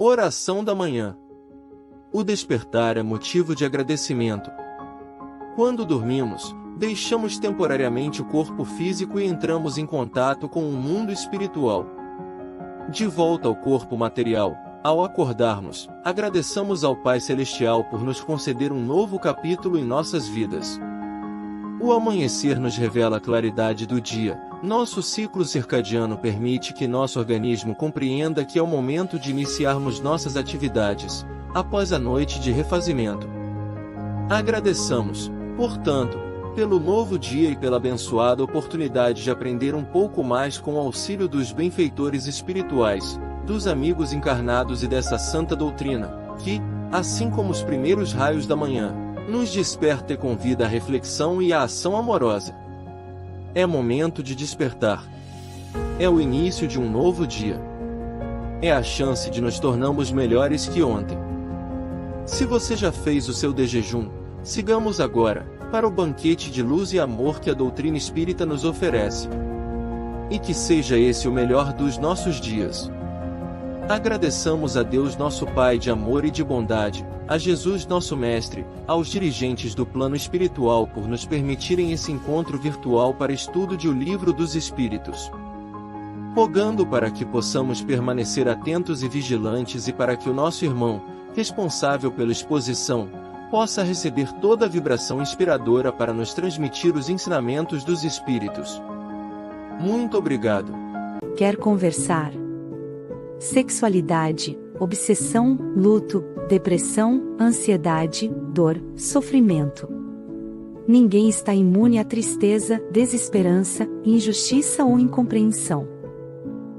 Oração da manhã. O despertar é motivo de agradecimento. Quando dormimos, deixamos temporariamente o corpo físico e entramos em contato com o mundo espiritual. De volta ao corpo material, ao acordarmos, agradeçamos ao Pai Celestial por nos conceder um novo capítulo em nossas vidas. O amanhecer nos revela a claridade do dia. Nosso ciclo circadiano permite que nosso organismo compreenda que é o momento de iniciarmos nossas atividades, após a noite de refazimento. Agradeçamos, portanto, pelo novo dia e pela abençoada oportunidade de aprender um pouco mais com o auxílio dos benfeitores espirituais, dos amigos encarnados e dessa santa doutrina, que, assim como os primeiros raios da manhã, nos desperta e convida à reflexão e à ação amorosa. É momento de despertar. É o início de um novo dia. É a chance de nos tornarmos melhores que ontem. Se você já fez o seu jejum, sigamos agora, para o banquete de luz e amor que a doutrina espírita nos oferece. E que seja esse o melhor dos nossos dias. Agradeçamos a Deus nosso Pai de amor e de bondade, a Jesus nosso Mestre, aos dirigentes do plano espiritual por nos permitirem esse encontro virtual para estudo de O Livro dos Espíritos. Rogando para que possamos permanecer atentos e vigilantes e para que o nosso irmão, responsável pela exposição, possa receber toda a vibração inspiradora para nos transmitir os ensinamentos dos Espíritos. Muito obrigado. Quer conversar? Sexualidade, obsessão, luto, depressão, ansiedade, dor, sofrimento. Ninguém está imune à tristeza, desesperança, injustiça ou incompreensão.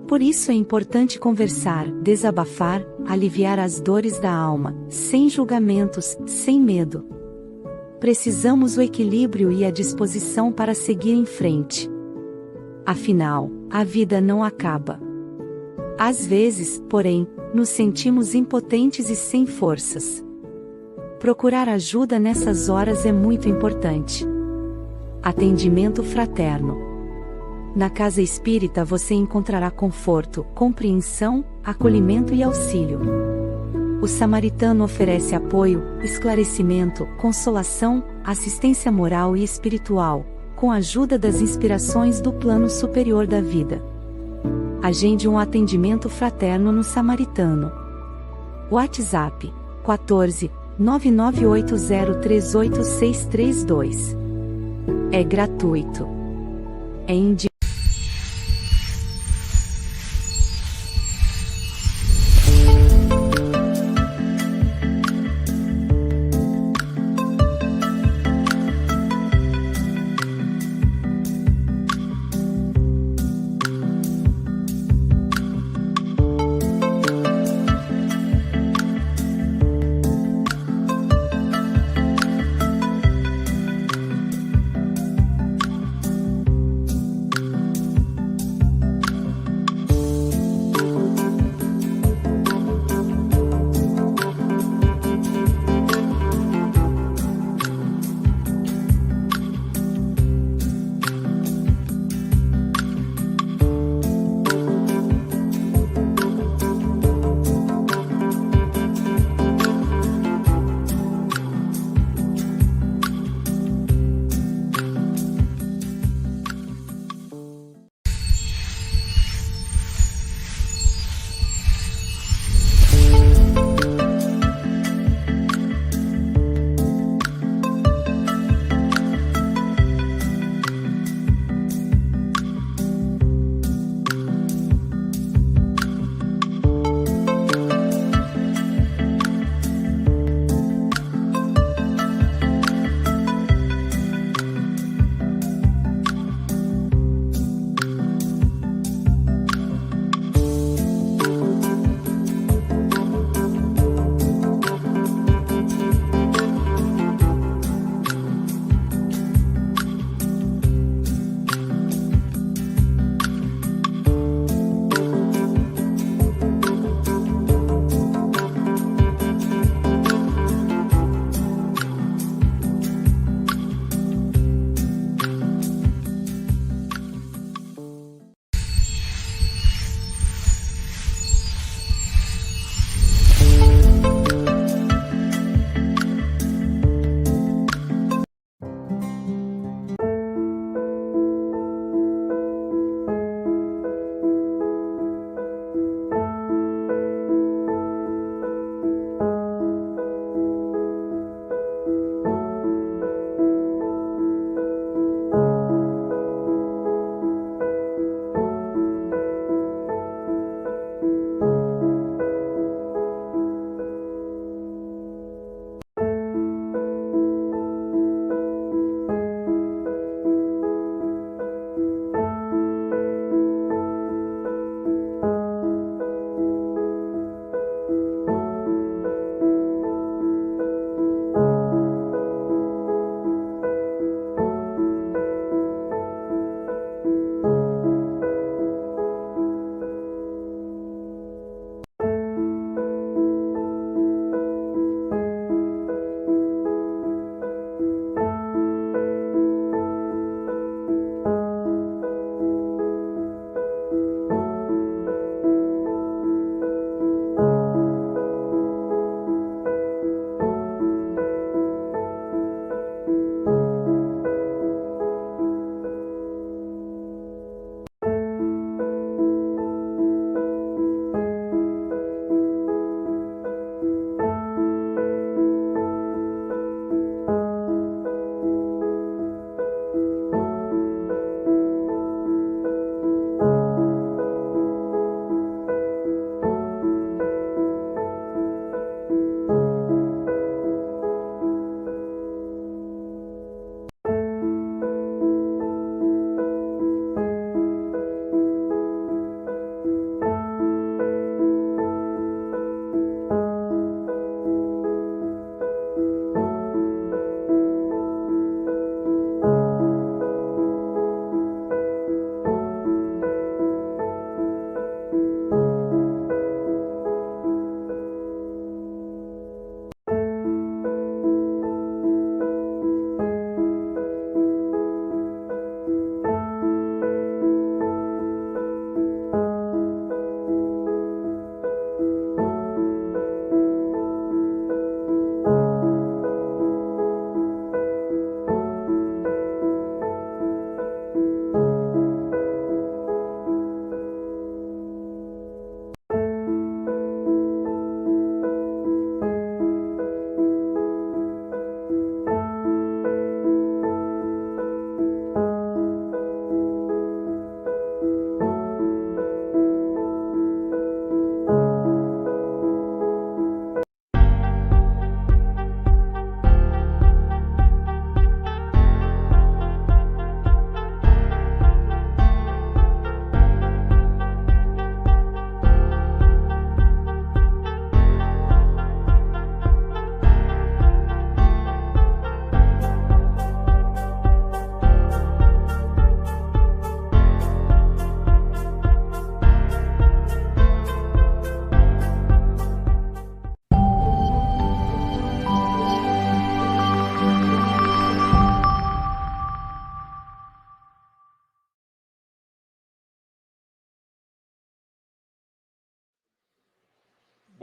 Por isso é importante conversar, desabafar, aliviar as dores da alma, sem julgamentos, sem medo. Precisamos o equilíbrio e a disposição para seguir em frente. Afinal, a vida não acaba. Às vezes, porém, nos sentimos impotentes e sem forças. Procurar ajuda nessas horas é muito importante. Atendimento fraterno. Na Casa Espírita você encontrará conforto, compreensão, acolhimento e auxílio. O Samaritano oferece apoio, esclarecimento, consolação, assistência moral e espiritual, com a ajuda das inspirações do plano superior da vida. Agende um atendimento fraterno no Samaritano. WhatsApp: 14 998038632. É gratuito. É individual.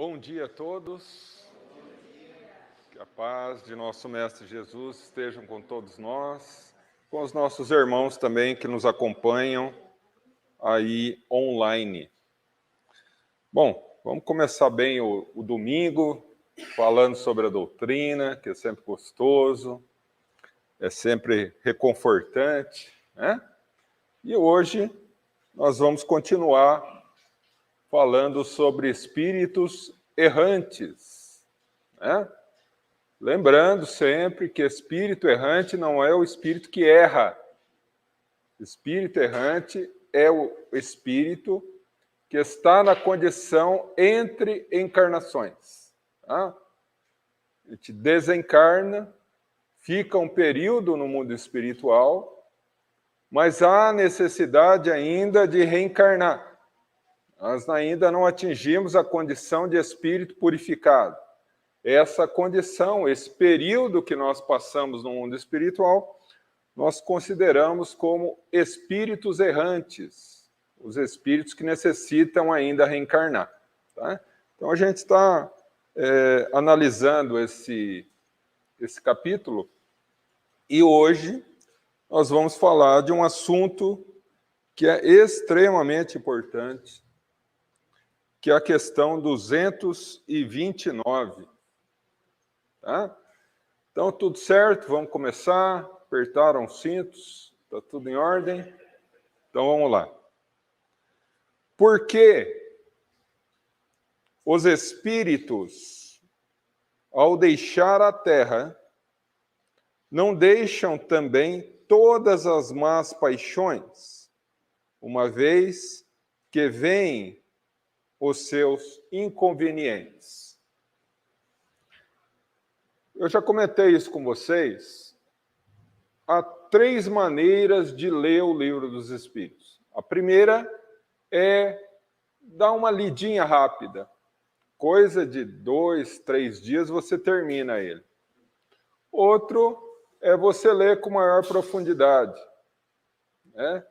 Bom dia a todos. Que a paz de nosso Mestre Jesus estejam com todos nós, com os nossos irmãos também que nos acompanham aí online. Bom, vamos começar bem o domingo, falando sobre a doutrina, que é sempre gostoso, é sempre reconfortante, né? E hoje nós vamos continuar falando sobre espíritos errantes, né? Lembrando sempre que espírito errante não é o espírito que erra. Espírito errante é o espírito que está na condição entre encarnações. Tá? A gente desencarna, fica um período no mundo espiritual, mas há necessidade ainda de reencarnar. Nós ainda não atingimos a condição de espírito purificado. Essa condição, esse período que nós passamos no mundo espiritual, nós consideramos como espíritos errantes, os espíritos que necessitam ainda reencarnar. Tá? Então, a gente está analisando esse capítulo e hoje nós vamos falar de um assunto que é extremamente importante, que é a questão 229. Tá? Então, tudo certo? Vamos começar. Apertaram os cintos? Está tudo em ordem? Então, vamos lá. Por que os espíritos, ao deixar a Terra, não deixam também todas as más paixões, uma vez que vêm os seus inconvenientes? Eu já comentei isso com vocês. Há 3 maneiras de ler o Livro dos Espíritos. A primeira é dar uma lidinha rápida. Coisa de 2, 3 dias você termina ele. Outro é você ler com maior profundidade, né?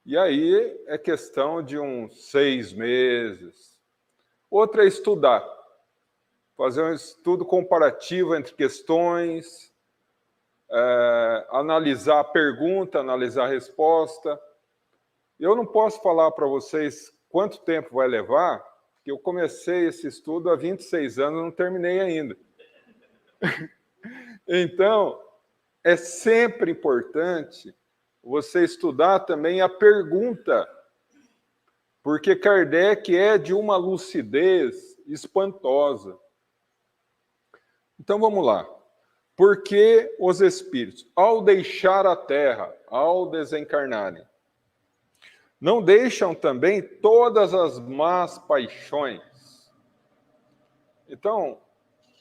E aí é questão de uns 6 meses. Outra é estudar. Fazer um estudo comparativo entre questões, analisar a pergunta, analisar a resposta. Eu não posso falar para vocês quanto tempo vai levar, porque eu comecei esse estudo há 26 anos e não terminei ainda. Então, é sempre importante você estudar também a pergunta, porque Kardec é de uma lucidez espantosa. Então, vamos lá. Por que os espíritos, ao deixar a Terra, ao desencarnarem, não deixam também todas as más paixões? Então,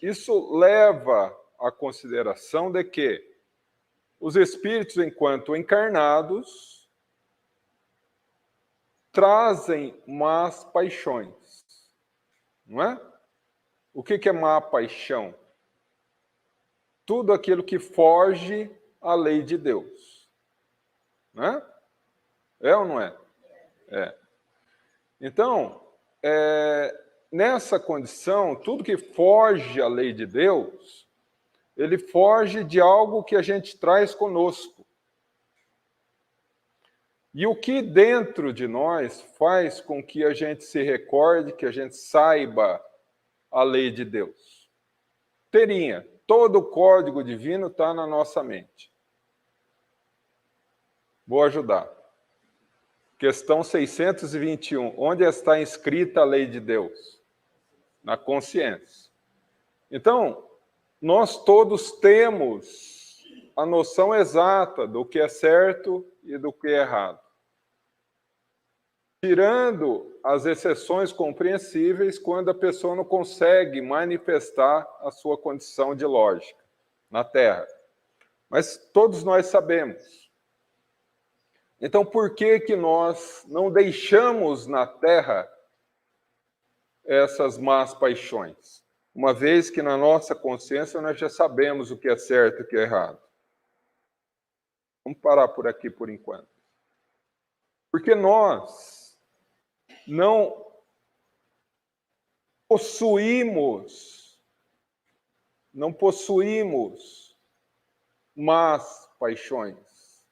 isso leva à consideração de que os espíritos, enquanto encarnados, trazem más paixões, não é? O que é má paixão? Tudo aquilo que foge à lei de Deus. Né? É ou não é? É. Então, nessa condição, tudo que foge à lei de Deus, ele foge de algo que a gente traz conosco. E o que dentro de nós faz com que a gente se recorde, que a gente saiba a lei de Deus? Terinha. Todo o código divino está na nossa mente. Vou ajudar. Questão 621. Onde está inscrita a lei de Deus? Na consciência. Então, nós todos temos a noção exata do que é certo e do que é errado. Tirando as exceções compreensíveis quando a pessoa não consegue manifestar a sua condição de lógica na Terra. Mas todos nós sabemos. Então, por que nós não deixamos na Terra essas más paixões? Uma vez que na nossa consciência nós já sabemos o que é certo e o que é errado. Vamos parar por aqui por enquanto. Porque nós não possuímos más paixões.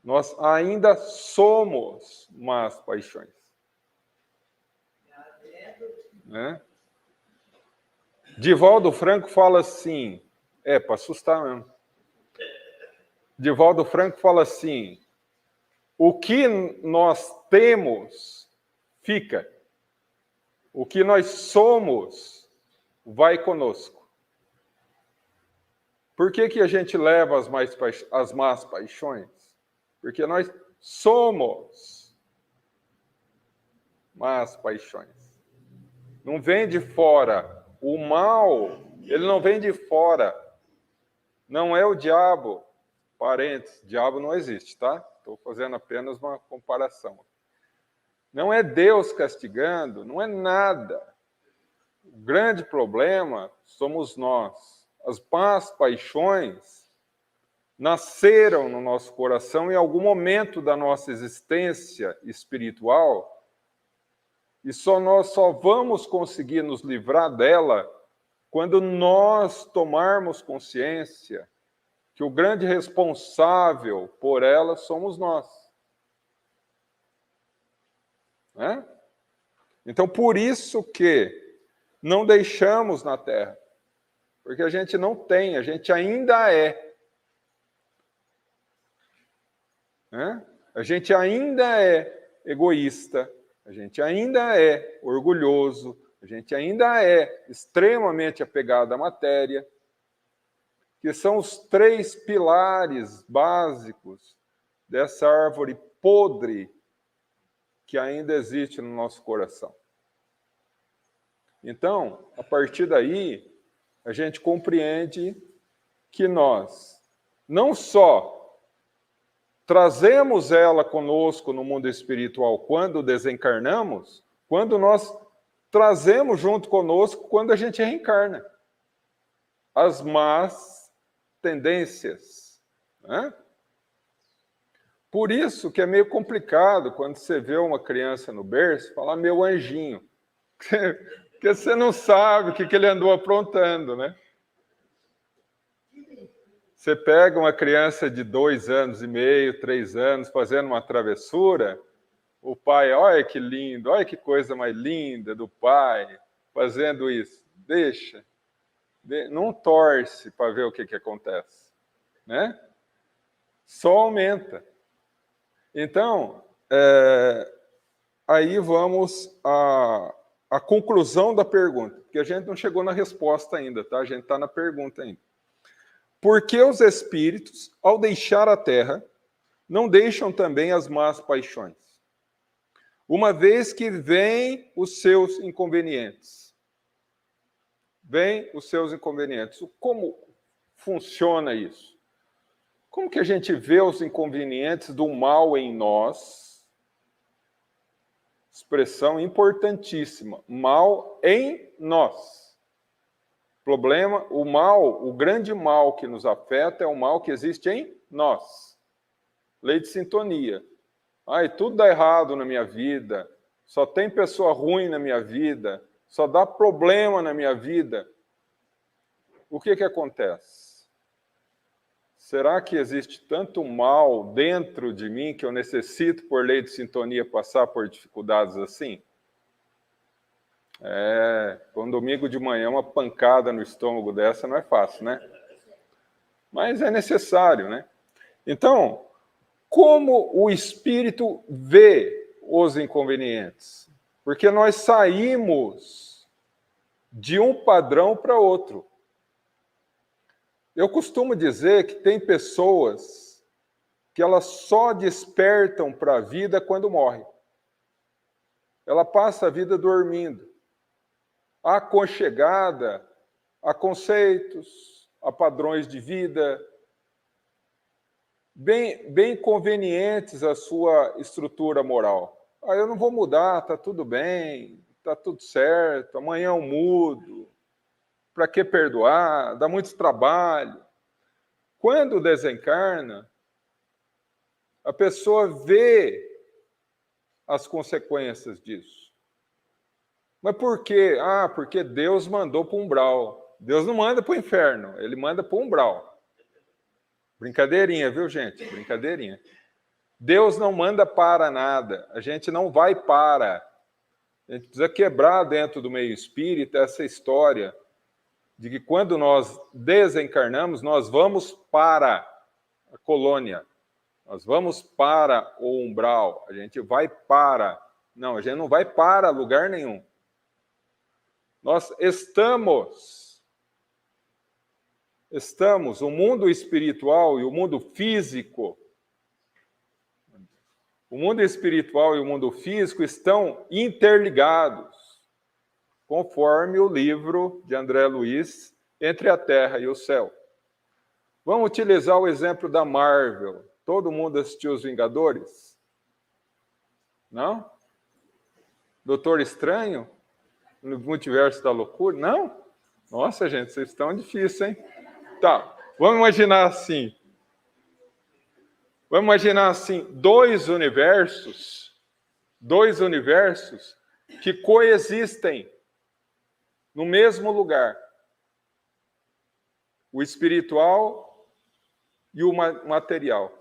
Nós ainda somos más paixões. Né? Divaldo Franco fala assim, para assustar mesmo. Divaldo Franco fala assim, o que nós temos, fica. O que nós somos, vai conosco. Por que a gente leva as más paixões? Porque nós somos más paixões. Não vem de fora. O mal, ele não vem de fora. Não é o diabo. Parênteses, diabo não existe, tá? Estou fazendo apenas uma comparação. Não é Deus castigando, não é nada. O grande problema somos nós. As más paixões nasceram no nosso coração em algum momento da nossa existência espiritual e nós só vamos conseguir nos livrar dela quando nós tomarmos consciência que o grande responsável por ela somos nós. Né? Então, por isso que não deixamos na Terra. Porque a gente não tem, a gente ainda é. Né? A gente ainda é egoísta, a gente ainda é orgulhoso, a gente ainda é extremamente apegado à matéria, que são os 3 pilares básicos dessa árvore podre que ainda existe no nosso coração. Então, a partir daí, a gente compreende que nós não só trazemos ela conosco no mundo espiritual quando desencarnamos, quando nós trazemos junto conosco quando a gente reencarna. As más tendências. Né? Por isso que é meio complicado quando você vê uma criança no berço falar meu anjinho. Porque você não sabe o que ele andou aprontando, né? Você pega uma criança de 2 anos e meio, 3 anos, fazendo uma travessura, o pai, olha que lindo, olha que coisa mais linda do pai, fazendo isso. Deixa. Não torce para ver o que acontece. Né? Só aumenta. Então, aí vamos à conclusão da pergunta, porque a gente não chegou na resposta ainda, tá? A gente está na pergunta ainda. Por que os espíritos, ao deixar a Terra, não deixam também as más paixões? Uma vez que vêm os seus inconvenientes. Vêm os seus inconvenientes. Como funciona isso? Como que a gente vê os inconvenientes do mal em nós? Expressão importantíssima. Mal em nós. Problema, o mal, o grande mal que nos afeta é o mal que existe em nós. Lei de sintonia. Tudo dá errado na minha vida, só tem pessoa ruim na minha vida, só dá problema na minha vida. O que acontece? Será que existe tanto mal dentro de mim que eu necessito, por lei de sintonia, passar por dificuldades assim? Um domingo de manhã, uma pancada no estômago dessa não é fácil, né? Mas é necessário, né? Então, como o espírito vê os inconvenientes? Porque nós saímos de um padrão para outro. Eu costumo dizer que tem pessoas que elas só despertam para a vida quando morrem. Ela passa a vida dormindo, aconchegada a conceitos, a padrões de vida, bem convenientes à sua estrutura moral. Eu não vou mudar, está tudo bem, está tudo certo, amanhã eu mudo, para que perdoar? Dá muito trabalho. Quando desencarna, a pessoa vê as consequências disso. Mas por quê? Ah, porque Deus mandou para o umbral. Deus não manda para o inferno, ele manda para o umbral. Brincadeirinha, viu, gente? Brincadeirinha. Deus não manda para nada, a gente não vai para. A gente precisa quebrar dentro do meio espírita essa história de que quando nós desencarnamos, nós vamos para a colônia, nós vamos para o umbral, a gente vai para. Não, a gente não vai para lugar nenhum. Nós estamos, o mundo espiritual e o mundo físico, o mundo espiritual e o mundo físico estão interligados, conforme o livro de André Luiz, Entre a Terra e o Céu. Vamos utilizar o exemplo da Marvel. Todo mundo assistiu Os Vingadores? Não? Doutor Estranho? No Multiverso da Loucura? Não? Nossa, gente, vocês estão difíceis, hein? Tá, vamos imaginar assim. Vamos imaginar assim, dois universos que coexistem no mesmo lugar. O espiritual e o material.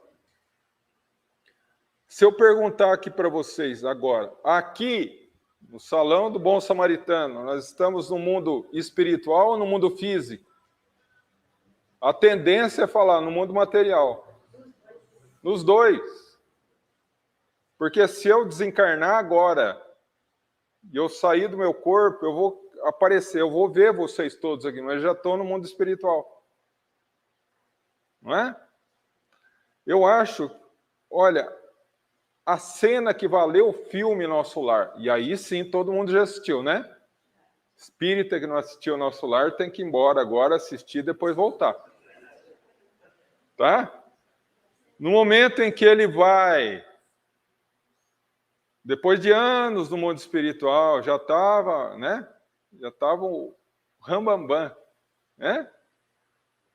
Se eu perguntar aqui para vocês agora, aqui no Salão do Bom Samaritano, nós estamos no mundo espiritual ou no mundo físico? A tendência é falar no mundo material. Nos dois. Porque se eu desencarnar agora e eu sair do meu corpo, eu vou aparecer, eu vou ver vocês todos aqui, mas eu já estou no mundo espiritual. Não é? Eu acho, olha, a cena que valeu o filme Nosso Lar, e aí sim todo mundo já assistiu, né? Espírita que não assistiu Nosso Lar tem que ir embora agora, assistir, depois voltar. Tá? No momento em que ele vai, depois de anos no mundo espiritual, já estava, né? Já estava o rambambam, né?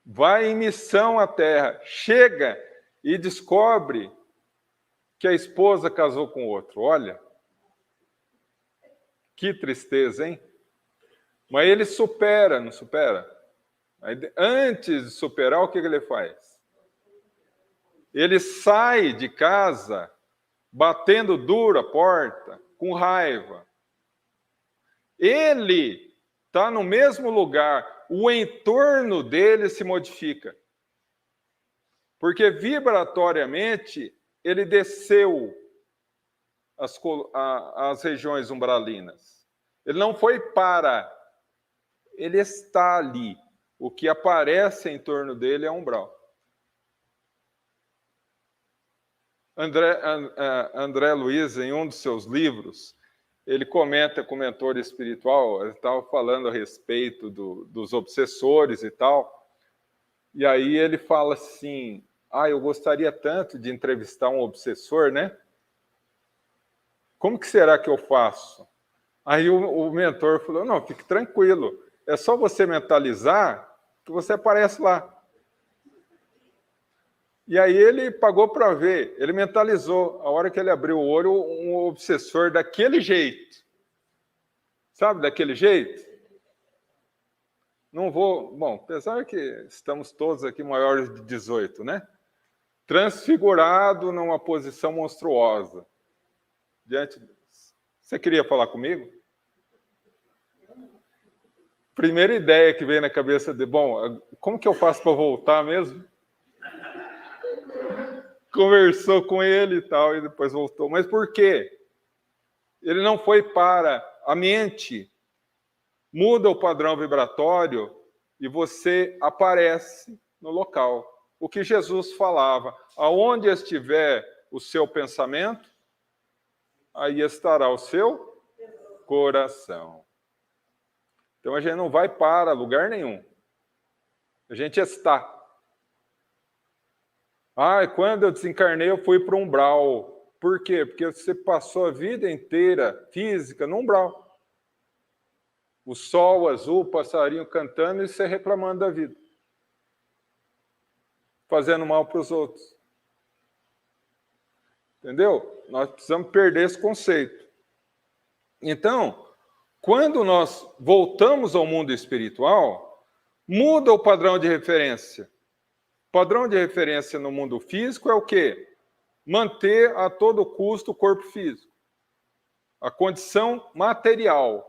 Vai em missão à Terra, chega e descobre que a esposa casou com outro. Olha, que tristeza, hein? Mas ele supera, não supera? Antes de superar, o que ele faz? Ele sai de casa batendo duro a porta, com raiva. Ele está no mesmo lugar, o entorno dele se modifica. Porque vibratoriamente ele desceu as regiões umbralinas. Ele não foi para, ele está ali. O que aparece em torno dele é umbral. André Luiz, em um dos seus livros, ele comenta com o mentor espiritual, ele estava falando a respeito dos obsessores e tal, e aí ele fala assim, eu gostaria tanto de entrevistar um obsessor, né? Como que será que eu faço? Aí o mentor falou, não, fique tranquilo, é só você mentalizar que você aparece lá. E aí ele pagou para ver, ele mentalizou. A hora que ele abriu o olho, um obsessor daquele jeito. Sabe, daquele jeito? Não vou... Bom, apesar que estamos todos aqui maiores de 18, né? Transfigurado numa posição monstruosa. Diante disso. Você queria falar comigo? Primeira ideia que veio na cabeça de... Bom, como que eu faço para voltar mesmo? Conversou com ele e tal, e depois voltou. Mas por quê? Ele não foi para a mente. Muda o padrão vibratório e você aparece no local. O que Jesus falava, aonde estiver o seu pensamento, aí estará o seu coração. Então a gente não vai para lugar nenhum. A gente está. Quando eu desencarnei, eu fui para o umbral. Por quê? Porque você passou a vida inteira física no umbral. O sol azul, o passarinho cantando e você reclamando da vida. Fazendo mal para os outros. Entendeu? Nós precisamos perder esse conceito. Então, Quando nós voltamos ao mundo espiritual, muda o padrão de referência. O padrão de referência no mundo físico é o quê? Manter a todo custo o corpo físico. A condição material.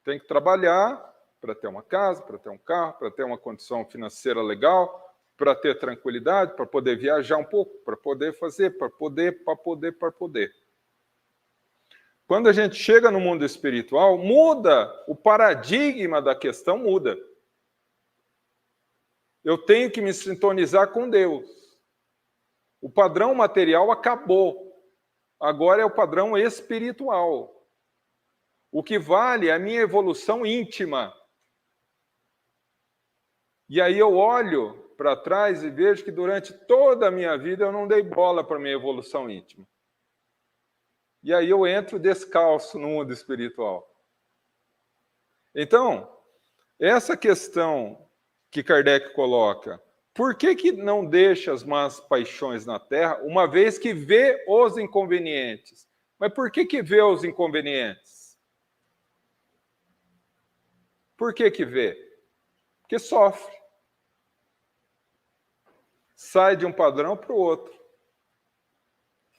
Tem que trabalhar para ter uma casa, para ter um carro, para ter uma condição financeira legal, para ter tranquilidade, para poder viajar um pouco, para poder fazer, para poder. Quando a gente chega no mundo espiritual, muda o paradigma da questão, muda. Eu tenho que me sintonizar com Deus. O padrão material acabou. Agora é o padrão espiritual. O que vale é a minha evolução íntima. E aí eu olho para trás e vejo que durante toda a minha vida eu não dei bola para a minha evolução íntima. E aí eu entro descalço no mundo espiritual. Então, essa questão que Kardec coloca, por que não deixa as más paixões na Terra, uma vez que vê os inconvenientes? Mas por que vê os inconvenientes? Por que vê? Porque sofre. Sai de um padrão para o outro.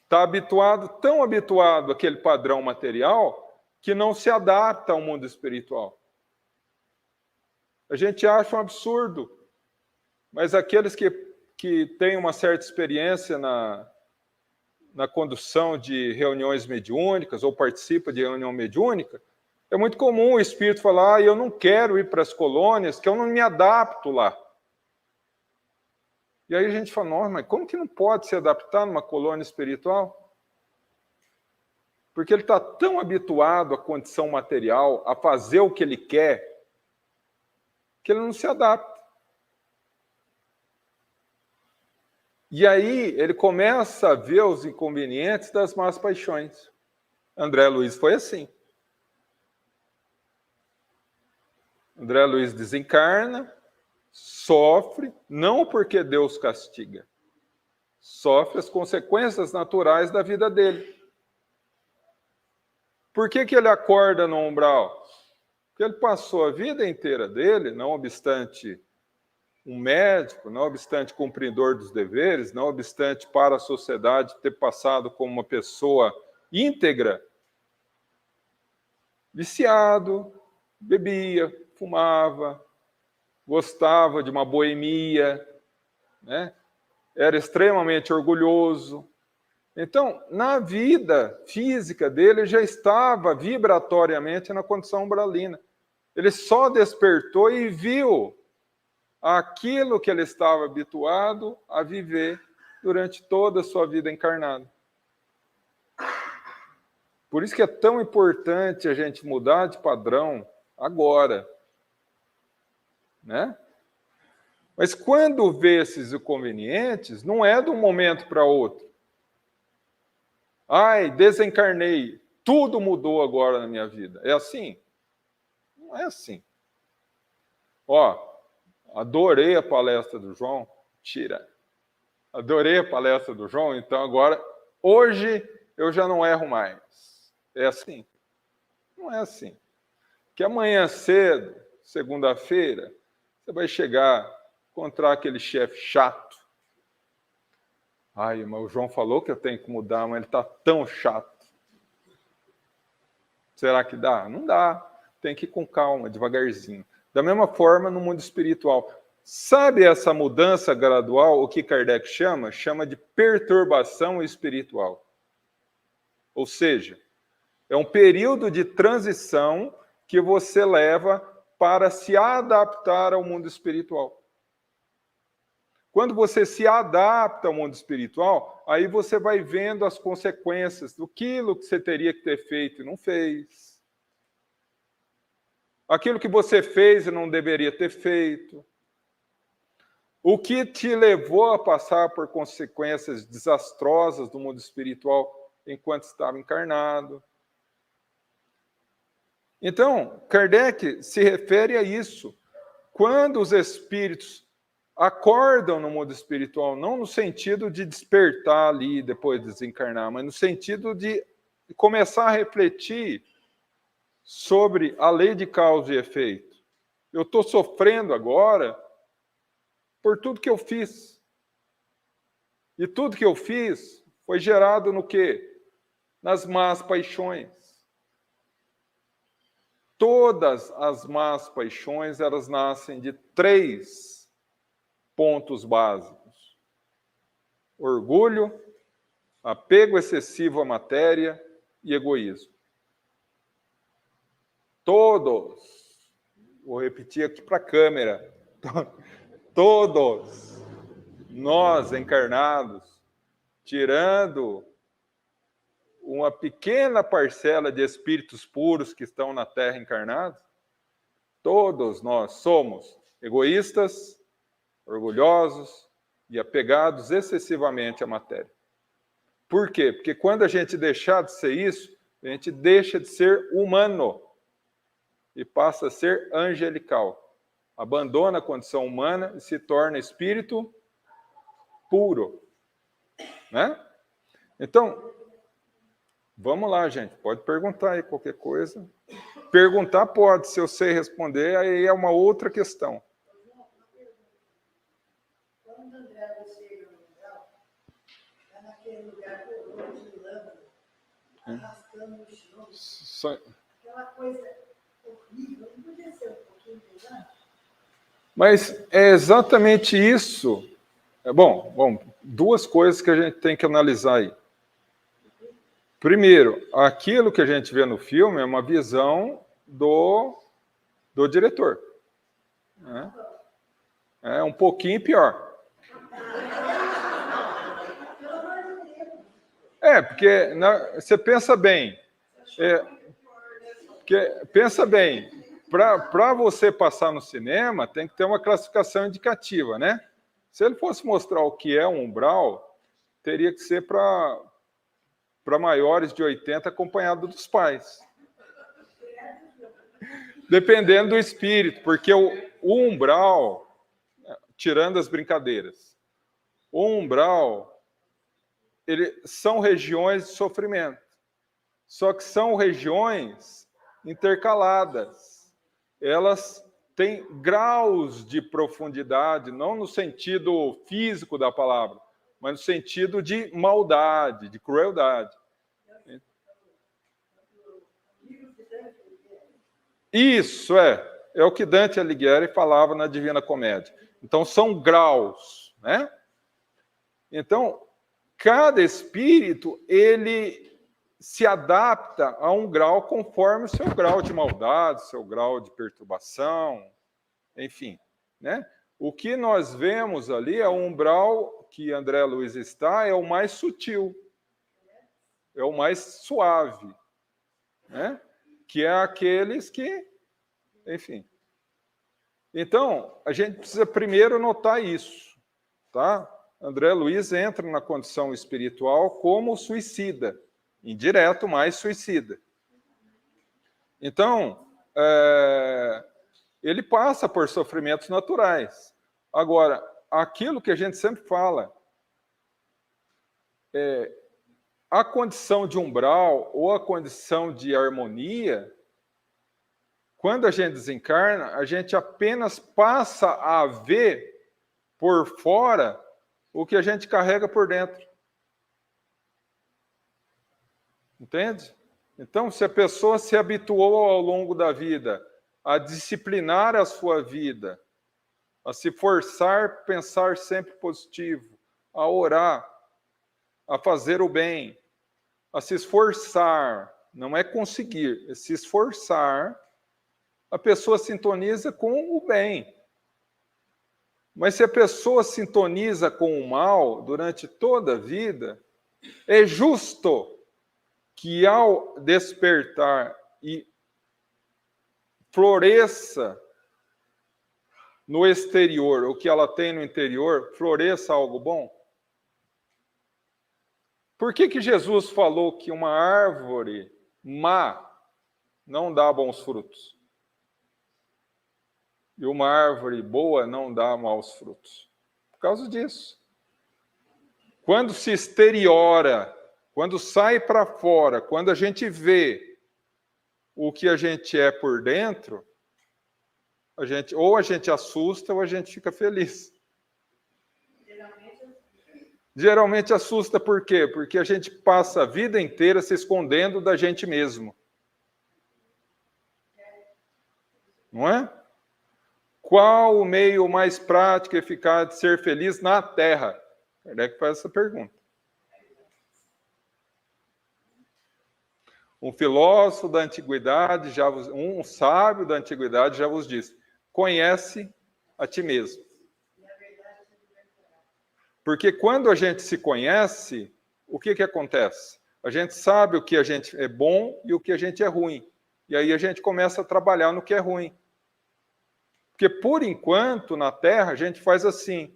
Está habituado, tão habituado àquele padrão material, que não se adapta ao mundo espiritual. A gente acha um absurdo, mas aqueles que têm uma certa experiência na condução de reuniões mediúnicas ou participam de reunião mediúnica, é muito comum o espírito falar, eu não quero ir para as colônias, que eu não me adapto lá. E aí a gente fala, nossa, mas como que não pode se adaptar numa colônia espiritual? Porque ele está tão habituado à condição material, a fazer o que ele quer, que ele não se adapta. E aí ele começa a ver os inconvenientes das más paixões. André Luiz foi assim. André Luiz desencarna, sofre, não porque Deus castiga, sofre as consequências naturais da vida dele. Por que ele acorda no umbral? Porque ele passou a vida inteira dele, não obstante um médico, não obstante cumpridor dos deveres, não obstante para a sociedade ter passado como uma pessoa íntegra, viciado, bebia, fumava, gostava de uma boemia, né? Era extremamente orgulhoso. Então, na vida física dele, já estava vibratoriamente na condição umbralina. Ele só despertou e viu aquilo que ele estava habituado a viver durante toda a sua vida encarnada. Por isso que é tão importante a gente mudar de padrão agora, né? Mas quando vê esses inconvenientes, não é de um momento para outro. Ai, desencarnei, tudo mudou agora na minha vida. É assim? Não é assim. Ó, adorei a palestra do João. Tira. Adorei a palestra do João, então agora, hoje, eu já não erro mais. É assim? Não é assim. Que amanhã cedo, segunda-feira, você vai chegar, encontrar aquele chefe chato. Ai, mas o João falou que eu tenho que mudar, mas ele está tão chato. Será que dá? Não dá. Tem que ir com calma, devagarzinho. Da mesma forma, no mundo espiritual. Sabe essa mudança gradual, o que Kardec chama? Chama de perturbação espiritual. Ou seja, é um período de transição que você leva para se adaptar ao mundo espiritual. Quando você se adapta ao mundo espiritual, aí você vai vendo as consequências daquilo que você teria que ter feito e não fez. Aquilo que você fez e não deveria ter feito. O que te levou a passar por consequências desastrosas do mundo espiritual enquanto estava encarnado. Então, Kardec se refere a isso. Quando os espíritos acordam no mundo espiritual, não no sentido de despertar ali depois de desencarnar, mas no sentido de começar a refletir sobre a lei de causa e efeito. Eu estou sofrendo agora por tudo que eu fiz. E tudo que eu fiz foi gerado no quê? Nas más paixões. Todas as más paixões, elas nascem de 3 pontos básicos: orgulho, apego excessivo à matéria e egoísmo. Todos, vou repetir aqui para a câmera, todos nós encarnados, tirando uma pequena parcela de espíritos puros que estão na Terra encarnados, todos nós somos egoístas, orgulhosos e apegados excessivamente à matéria. Por quê? Porque quando a gente deixar de ser isso, a gente deixa de ser humano e passa a ser angelical. Abandona a condição humana e se torna espírito puro. Né? Então, vamos lá, gente. Pode perguntar aí qualquer coisa. Perguntar pode, se eu sei responder, aí é uma outra questão. Quando André chega no lugar, está naquele lugar horroroso de lâmpada, arrastando no chão. Aquela coisa horrível, não podia ser um pouquinho melhor? Mas é exatamente isso. Bom, 2 coisas que a gente tem que analisar aí. Primeiro, aquilo que a gente vê no filme é uma visão do diretor. Né? É um pouquinho pior. Porque você pensa bem. Pensa bem, para você passar no cinema, tem que ter uma classificação indicativa, né? Se ele fosse mostrar o que é um umbral, teria que ser para maiores de 80 acompanhado dos pais. Dependendo do espírito, porque o umbral, tirando as brincadeiras, o umbral, são regiões de sofrimento. Só que são regiões intercaladas. Elas têm graus de profundidade, não no sentido físico da palavra, mas no sentido de maldade, de crueldade. Isso é o que Dante Alighieri falava na Divina Comédia. Então, são graus, né? Então, cada espírito, ele se adapta a um grau conforme o seu grau de maldade, seu grau de perturbação, enfim, né? O que nós vemos ali é o umbral que André Luiz está, é o mais sutil, é o mais suave, né? Que é aqueles que, enfim. Então, a gente precisa primeiro notar isso, tá? André Luiz entra na condição espiritual como suicida, indireto, mas suicida. Então, ele passa por sofrimentos naturais. Agora, aquilo que a gente sempre fala, a condição de umbral ou a condição de harmonia, quando a gente desencarna, a gente apenas passa a ver por fora o que a gente carrega por dentro. Entende? Então, se a pessoa se habituou ao longo da vida a disciplinar a sua vida, a se forçar a pensar sempre positivo, a orar, a fazer o bem, a se esforçar, não é conseguir, é se esforçar, a pessoa sintoniza com o bem. Mas se a pessoa sintoniza com o mal durante toda a vida, é justo que ao despertar e floresça no exterior, o que ela tem no interior, floresça algo bom? Por que Jesus falou que uma árvore má não dá bons frutos? E uma árvore boa não dá maus frutos? Por causa disso. Quando se exteriora, quando sai para fora, quando a gente vê o que a gente é por dentro, ou a gente assusta ou a gente fica feliz. Geralmente assusta por quê? Porque a gente passa a vida inteira se escondendo da gente mesmo. Não é? Qual o meio mais prático e eficaz de ser feliz na Terra? Kardec faz essa pergunta. Um filósofo da antiguidade, um sábio da antiguidade já vos disse: conhece a ti mesmo. Porque quando a gente se conhece, o que acontece? A gente sabe o que a gente é bom e o que a gente é ruim. E aí a gente começa a trabalhar no que é ruim. Porque, por enquanto, na Terra, a gente faz assim.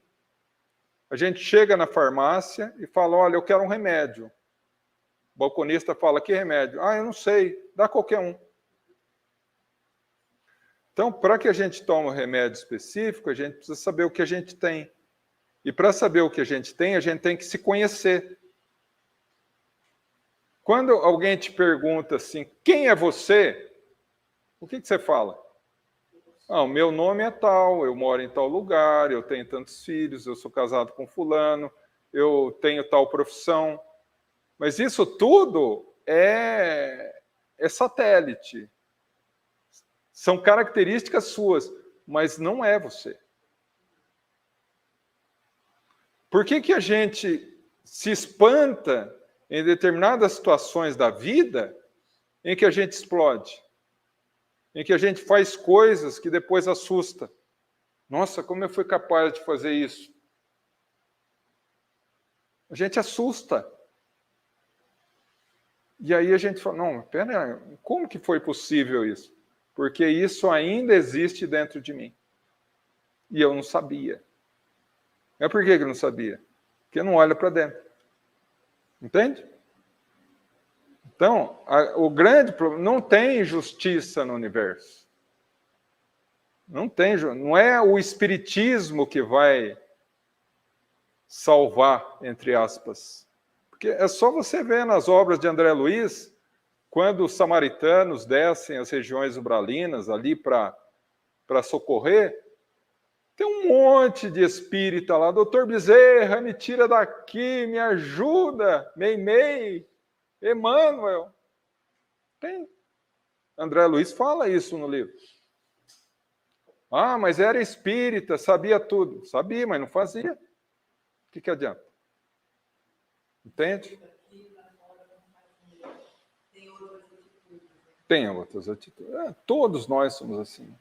A gente chega na farmácia e fala: olha, eu quero um remédio. O balconista fala: que remédio? Ah, eu não sei, dá qualquer um. Então, para que a gente tome um remédio específico, a gente precisa saber o que a gente tem. E para saber o que a gente tem que se conhecer. Quando alguém te pergunta assim: quem é você? O que você fala? Ah, o meu nome é tal, eu moro em tal lugar, eu tenho tantos filhos, eu sou casado com fulano, eu tenho tal profissão. Mas isso tudo é satélite. São características suas, mas não é você. Por que a gente se espanta em determinadas situações da vida em que a gente explode? Em que a gente faz coisas que depois assusta. Nossa, como eu fui capaz de fazer isso? A gente assusta. E aí a gente fala: não, pera, como que foi possível isso? Porque isso ainda existe dentro de mim. E eu não sabia. É por que eu não sabia? Porque não olha para dentro. Entende? Então, o grande problema, não tem justiça no universo. Não é o espiritismo que vai salvar, entre aspas. Porque é só você ver nas obras de André Luiz, quando os samaritanos descem as regiões umbralinas ali para socorrer, tem um monte de espírita lá: doutor Bezerra, me tira daqui, me ajuda, Meimei, Emmanuel. Tem. André Luiz fala isso no livro. Ah, mas era espírita, sabia tudo. Sabia, mas não fazia. O que adianta? Entende? Tem outras atitudes. Todos nós somos assim.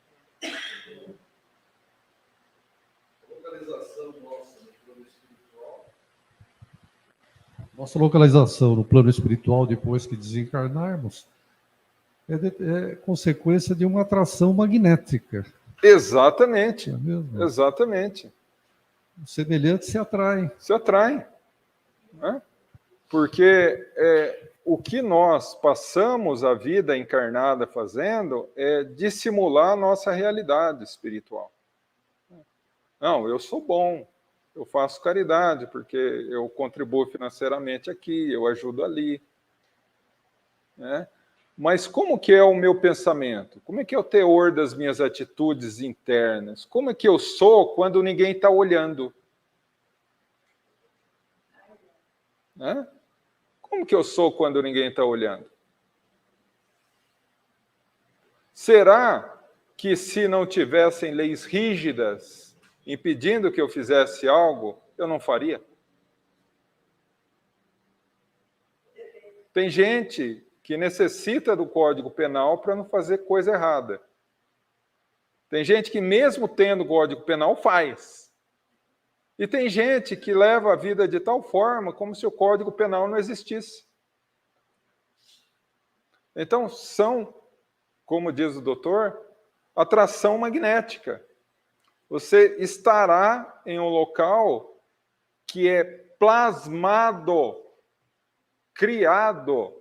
Nossa localização no plano espiritual, depois que desencarnarmos, é consequência de uma atração magnética. Exatamente. É mesmo? Exatamente. Os semelhantes se atraem. Se atraem. Né? Porque o que nós passamos a vida encarnada fazendo é dissimular a nossa realidade espiritual. Não, eu sou bom, eu faço caridade, porque eu contribuo financeiramente aqui, eu ajudo ali. Né? Mas como que é o meu pensamento? Como é que é o teor das minhas atitudes internas? Como é que eu sou quando ninguém está olhando? Né? Como que eu sou quando ninguém está olhando? Será que se não tivessem leis rígidas impedindo que eu fizesse algo, eu não faria? Tem gente que necessita do Código Penal para não fazer coisa errada. Tem gente que, mesmo tendo o Código Penal, faz. E tem gente que leva a vida de tal forma como se o Código Penal não existisse. Então, são, como diz o doutor, atração magnética. Você estará em um local que é plasmado, criado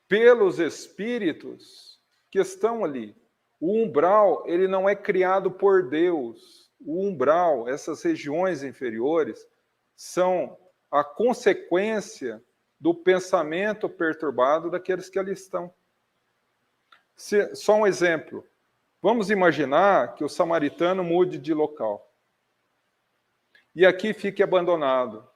pelos espíritos que estão ali. O umbral, ele não é criado por Deus. O umbral, essas regiões inferiores, são a consequência do pensamento perturbado daqueles que ali estão. Só um exemplo. Vamos imaginar que o samaritano mude de local. E aqui fique abandonado.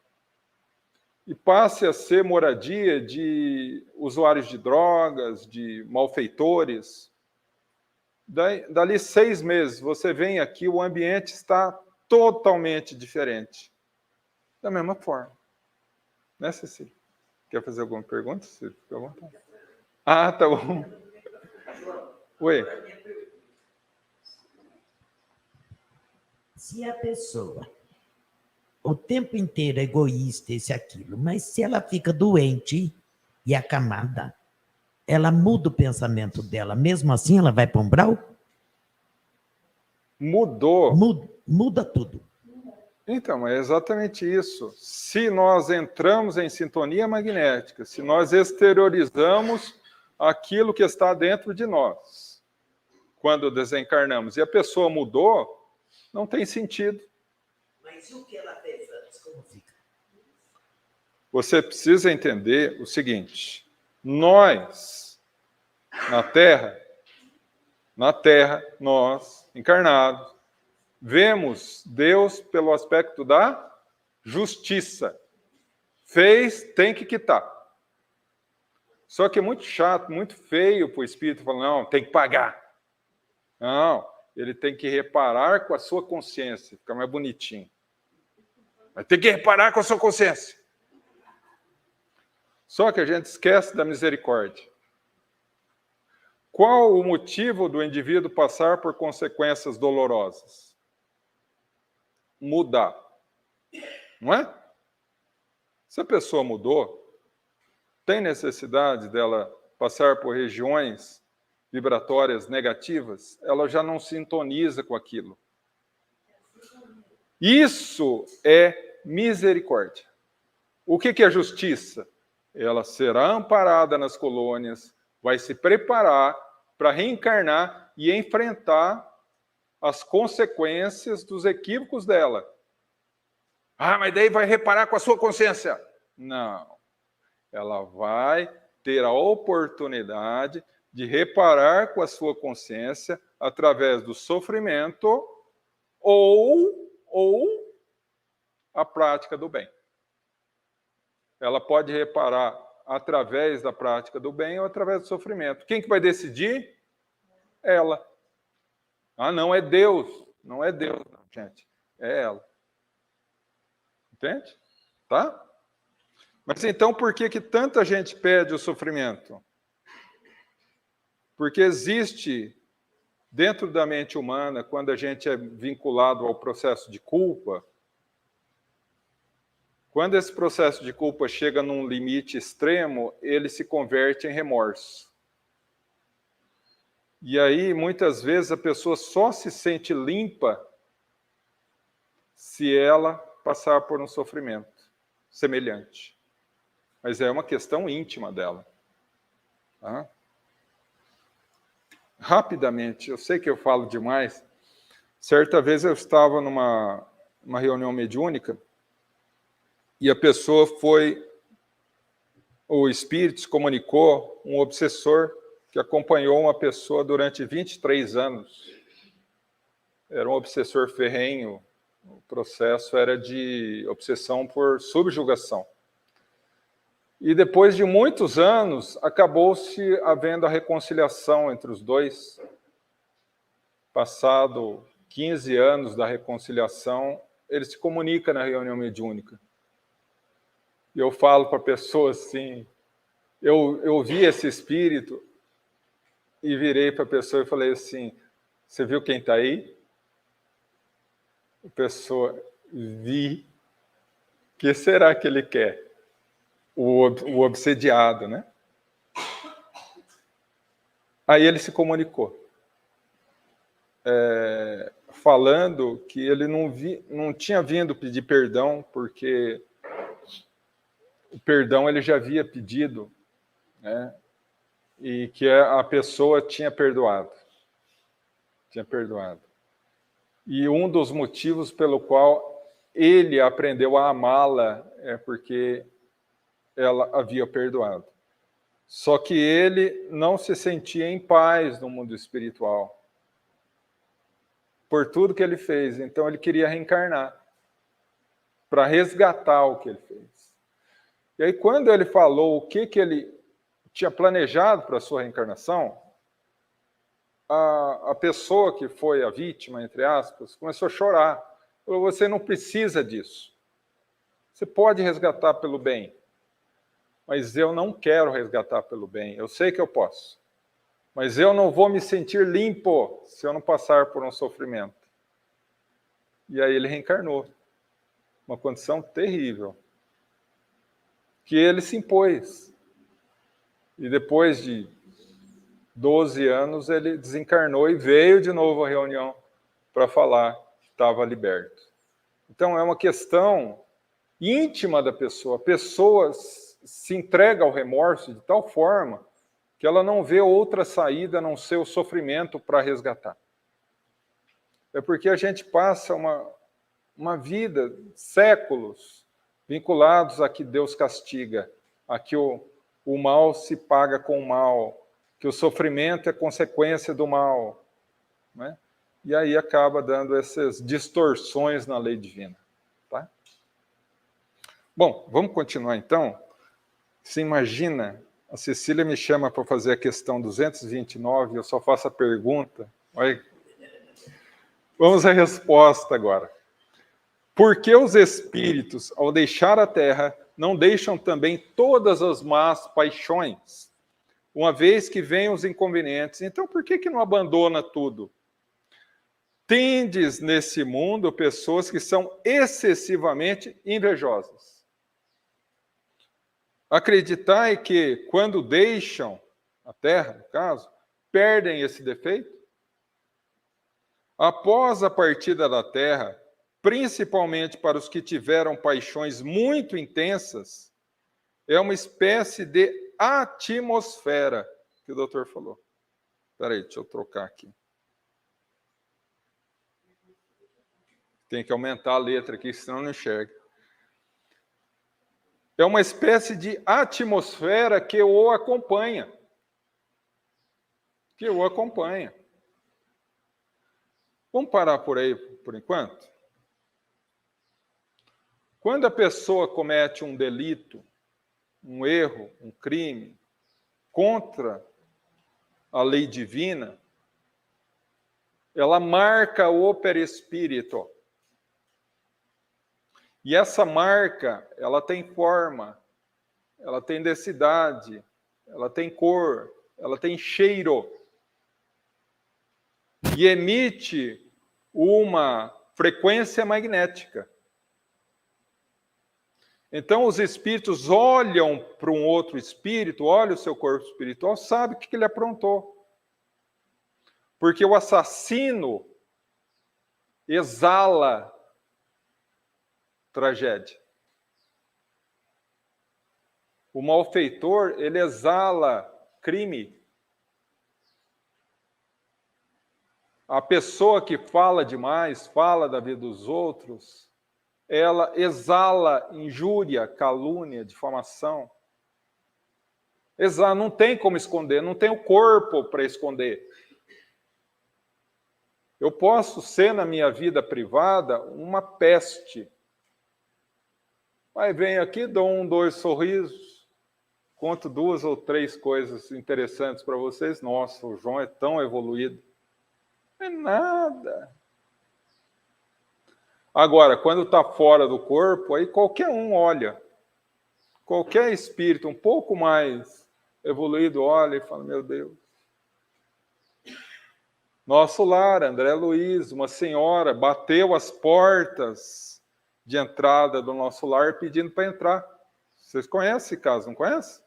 E passe a ser moradia de usuários de drogas, de malfeitores. Dali 6 meses, você vem aqui, o ambiente está totalmente diferente. Da mesma forma. Né, Cecília? Quer fazer alguma pergunta? Fica à vontade. Ah, tá bom. Oi. Se a pessoa o tempo inteiro é egoísta, esse aquilo, mas se ela fica doente e acamada, ela muda o pensamento dela, mesmo assim ela vai para um umbral? Mudou. Muda tudo. Então, é exatamente isso. Se nós entramos em sintonia magnética, se nós exteriorizamos aquilo que está dentro de nós, quando desencarnamos, e a pessoa mudou, não tem sentido. Mas e o que ela fez antes? Como fica? Você precisa entender o seguinte: nós, na Terra, nós, encarnados, vemos Deus pelo aspecto da justiça. Fez, tem que quitar. Só que é muito chato, muito feio para o espírito falar, não, tem que pagar. Não, ele tem que reparar com a sua consciência, fica mais bonitinho. Mas tem que reparar com a sua consciência. Só que a gente esquece da misericórdia. Qual o motivo do indivíduo passar por consequências dolorosas? Mudar. Não é? Se a pessoa mudou, tem necessidade dela passar por regiões vibratórias negativas, ela já não sintoniza com aquilo. Isso é misericórdia. O que é justiça? Ela será amparada nas colônias, vai se preparar para reencarnar e enfrentar as consequências dos equívocos dela. Ah, mas daí vai reparar com a sua consciência. Não. Ela vai ter a oportunidade de reparar com a sua consciência através do sofrimento ou a prática do bem. Ela pode reparar através da prática do bem ou através do sofrimento. Quem que vai decidir? Ela. Ah, não é Deus. Não é Deus, não, gente. É ela. Entende? Tá? Mas então, por que tanta gente pede o sofrimento? Porque existe, dentro da mente humana, quando a gente é vinculado ao processo de culpa, quando esse processo de culpa chega num limite extremo, ele se converte em remorso. E aí, muitas vezes, a pessoa só se sente limpa se ela passar por um sofrimento semelhante. Mas é uma questão íntima dela. Tá? Rapidamente, eu sei que eu falo demais. Certa vez eu estava numa reunião mediúnica e a pessoa o espírito se comunicou, um obsessor que acompanhou uma pessoa durante 23 anos. Era um obsessor ferrenho, o processo era de obsessão por subjugação. E depois de muitos anos, acabou-se havendo a reconciliação entre os dois. Passado 15 anos da reconciliação, ele se comunica na reunião mediúnica. E eu falo para a pessoa assim, eu vi esse espírito e virei para a pessoa e falei assim, você viu quem está aí? A pessoa, vi. O que será que ele quer? O obsediado, né? Aí ele se comunicou, falando que ele não tinha vindo pedir perdão, porque o perdão ele já havia pedido, né? E que a pessoa tinha perdoado. Tinha perdoado. E um dos motivos pelo qual ele aprendeu a amá-la é porque ela havia perdoado. Só que ele não se sentia em paz no mundo espiritual por tudo que ele fez. Então ele queria reencarnar para resgatar o que ele fez. E aí quando ele falou o que ele tinha planejado para a sua reencarnação, a pessoa que foi a vítima, entre aspas, começou a chorar. Falou, você não precisa disso. Você pode resgatar pelo bem. Mas eu não quero resgatar pelo bem. Eu sei que eu posso. Mas eu não vou me sentir limpo se eu não passar por um sofrimento. E aí ele reencarnou. Uma condição terrível. Que ele se impôs. E depois de 12 anos, ele desencarnou e veio de novo à reunião para falar que estava liberto. Então, é uma questão íntima da pessoa. A pessoa se entrega ao remorso de tal forma que ela não vê outra saída a não ser o sofrimento para resgatar. É porque a gente passa uma vida, séculos, vinculados a que Deus castiga, a que o mal se paga com o mal, que o sofrimento é consequência do mal, né? E aí acaba dando essas distorções na lei divina. Tá? Bom, vamos continuar então. Você imagina, a Cecília me chama para fazer a questão 229, eu só faço a pergunta. Olha. Vamos à resposta agora. Por que os espíritos, ao deixar a Terra, não deixam também todas as más paixões, uma vez que vêm os inconvenientes? Então, por que não abandona tudo? Tendes nesse mundo pessoas que são excessivamente invejosas. Acreditai que, quando deixam a Terra, no caso, perdem esse defeito? Após a partida da Terra, principalmente para os que tiveram paixões muito intensas, é uma espécie de atmosfera que o doutor falou. Espera aí, deixa eu trocar aqui. Tem que aumentar a letra aqui, senão não enxerga. É uma espécie de atmosfera que o acompanha. Que o acompanha. Vamos parar por aí, por enquanto? Quando a pessoa comete um delito, um erro, um crime, contra a lei divina, ela marca o perispírito. E essa marca, ela tem forma, ela tem densidade, ela tem cor, ela tem cheiro. E emite uma frequência magnética. Então, os espíritos olham para um outro espírito, olham o seu corpo espiritual, sabem o que ele aprontou. Porque o assassino exala tragédia. O malfeitor, ele exala crime. A pessoa que fala demais, fala da vida dos outros, ela exala injúria, calúnia, difamação. Exala, não tem como esconder, não tem o corpo para esconder. Eu posso ser, na minha vida privada, uma peste. Aí venho aqui, dou 2 sorrisos, conto 2 ou 3 coisas interessantes para vocês. Nossa, o João é tão evoluído. Não é nada. Agora, quando está fora do corpo, aí qualquer um olha. Qualquer espírito um pouco mais evoluído olha e fala, meu Deus. Nosso lar, André Luiz, uma senhora, bateu as portas de entrada do nosso lar pedindo para entrar. Vocês conhecem esse caso, não conhecem?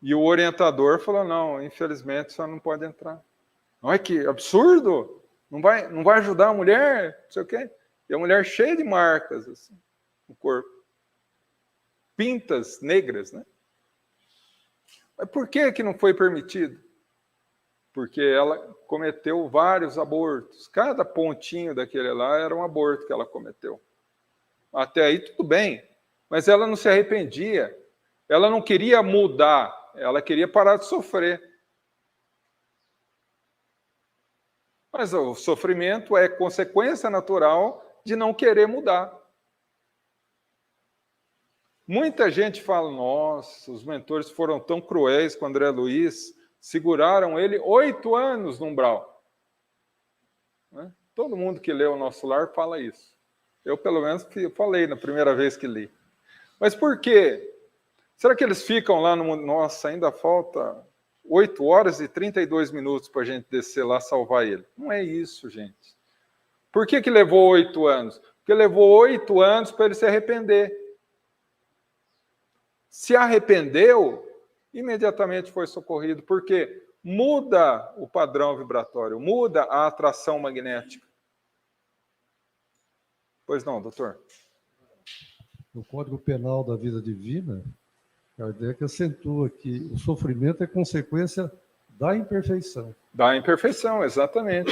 E o orientador falou, não, infelizmente, você não pode entrar. Olha que absurdo! Não vai ajudar a mulher? Não sei o quê. E a mulher cheia de marcas assim, no corpo. Pintas negras, né? Mas por que não foi permitido? Porque ela cometeu vários abortos. Cada pontinho daquele lá era um aborto que ela cometeu. Até aí tudo bem. Mas ela não se arrependia. Ela não queria mudar. Ela queria parar de sofrer. Mas o sofrimento é consequência natural de não querer mudar. Muita gente fala, nossa, os mentores foram tão cruéis com André Luiz, seguraram ele 8 anos no umbral. Né? Todo mundo que lê o Nosso Lar fala isso. Eu, pelo menos, falei na primeira vez que li. Mas por quê? Será que eles ficam lá no... Nossa, ainda falta 8 horas e 32 minutos para a gente descer lá salvar ele. Não é isso, gente. Por que levou 8 anos? Porque levou 8 anos para ele se arrepender. Se arrependeu, imediatamente foi socorrido, porque muda o padrão vibratório, muda a atração magnética. Pois não, doutor? No Código Penal da Vida Divina, Kardec acentua que o sofrimento é consequência da imperfeição. Da imperfeição, exatamente.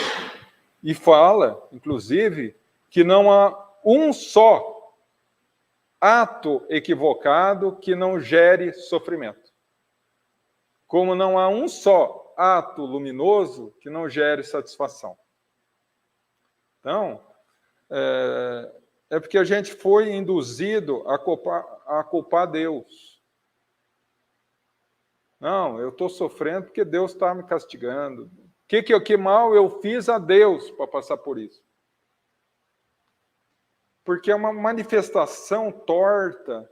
E fala, inclusive, que não há um só ato equivocado que não gere sofrimento. Como não há um só ato luminoso que não gere satisfação. Então, é porque a gente foi induzido a culpar Deus. Não, eu estou sofrendo porque Deus está me castigando. Que mal eu fiz a Deus para passar por isso? Porque é uma manifestação torta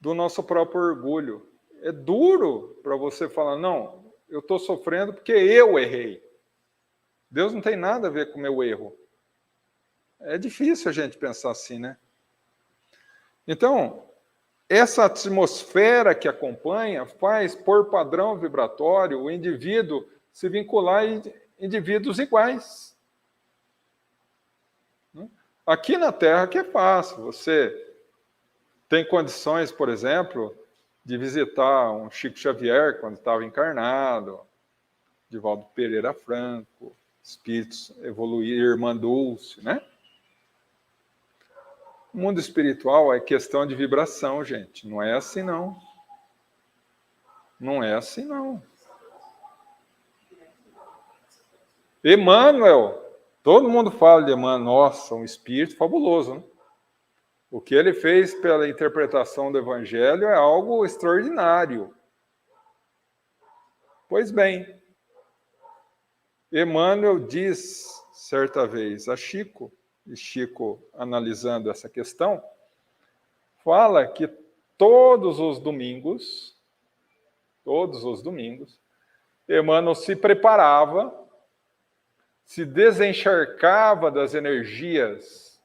do nosso próprio orgulho. É duro para você falar, não, eu estou sofrendo porque eu errei. Deus não tem nada a ver com o meu erro. É difícil a gente pensar assim, né? Então, essa atmosfera que acompanha faz, por padrão vibratório, o indivíduo se vincular a indivíduos iguais. Aqui na Terra que é fácil, você tem condições, por exemplo, de visitar um Chico Xavier quando estava encarnado, Divaldo Pereira Franco, Espíritos Evoluir, Irmã Dulce, né? O mundo espiritual é questão de vibração, gente. Não é assim, não. Não é assim, não. Emmanuel. Todo mundo fala de Emmanuel, nossa, um espírito fabuloso, né? O que ele fez pela interpretação do Evangelho é algo extraordinário. Pois bem, Emmanuel diz, certa vez, a Chico, e Chico, analisando essa questão, fala que todos os domingos, Emmanuel se preparava, se desencharcava das energias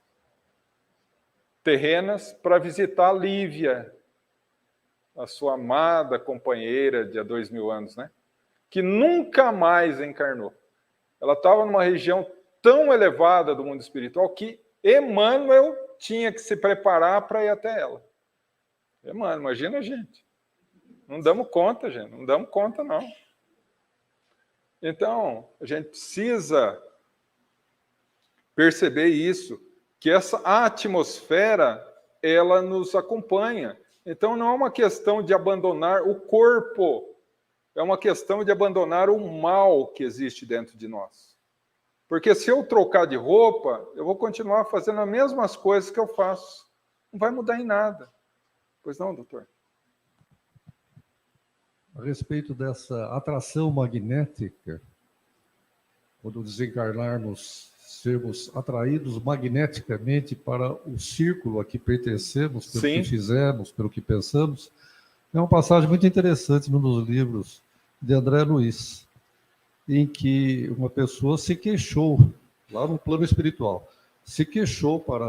terrenas para visitar Lívia, a sua amada companheira de há 2000 anos, né? Que nunca mais encarnou. Ela estava numa região tão elevada do mundo espiritual que Emmanuel tinha que se preparar para ir até ela. Emmanuel, imagina a gente. Não damos conta, gente. Não damos conta, não. Então, a gente precisa perceber isso, que essa atmosfera, ela nos acompanha. Então, não é uma questão de abandonar o corpo, é uma questão de abandonar o mal que existe dentro de nós. Porque se eu trocar de roupa, eu vou continuar fazendo as mesmas coisas que eu faço. Não vai mudar em nada. Pois não, doutor? A respeito dessa atração magnética, quando desencarnarmos, sermos atraídos magneticamente para o círculo a que pertencemos, pelo Sim. que fizemos, pelo que pensamos, é uma passagem muito interessante num dos livros de André Luiz, em que uma pessoa se queixou, lá no plano espiritual, se queixou para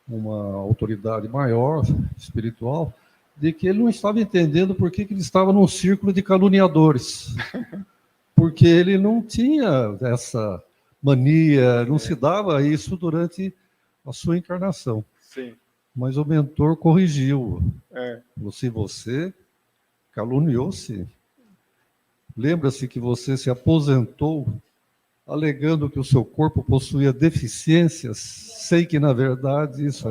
uma autoridade maior, espiritual, de que ele não estava entendendo por que ele estava num círculo de caluniadores. Porque ele não tinha essa mania, não se dava isso durante a sua encarnação. Sim. Mas o mentor corrigiu. É. Você caluniou-se. Lembra-se que você se aposentou alegando que o seu corpo possuía deficiências, sem que, na verdade, isso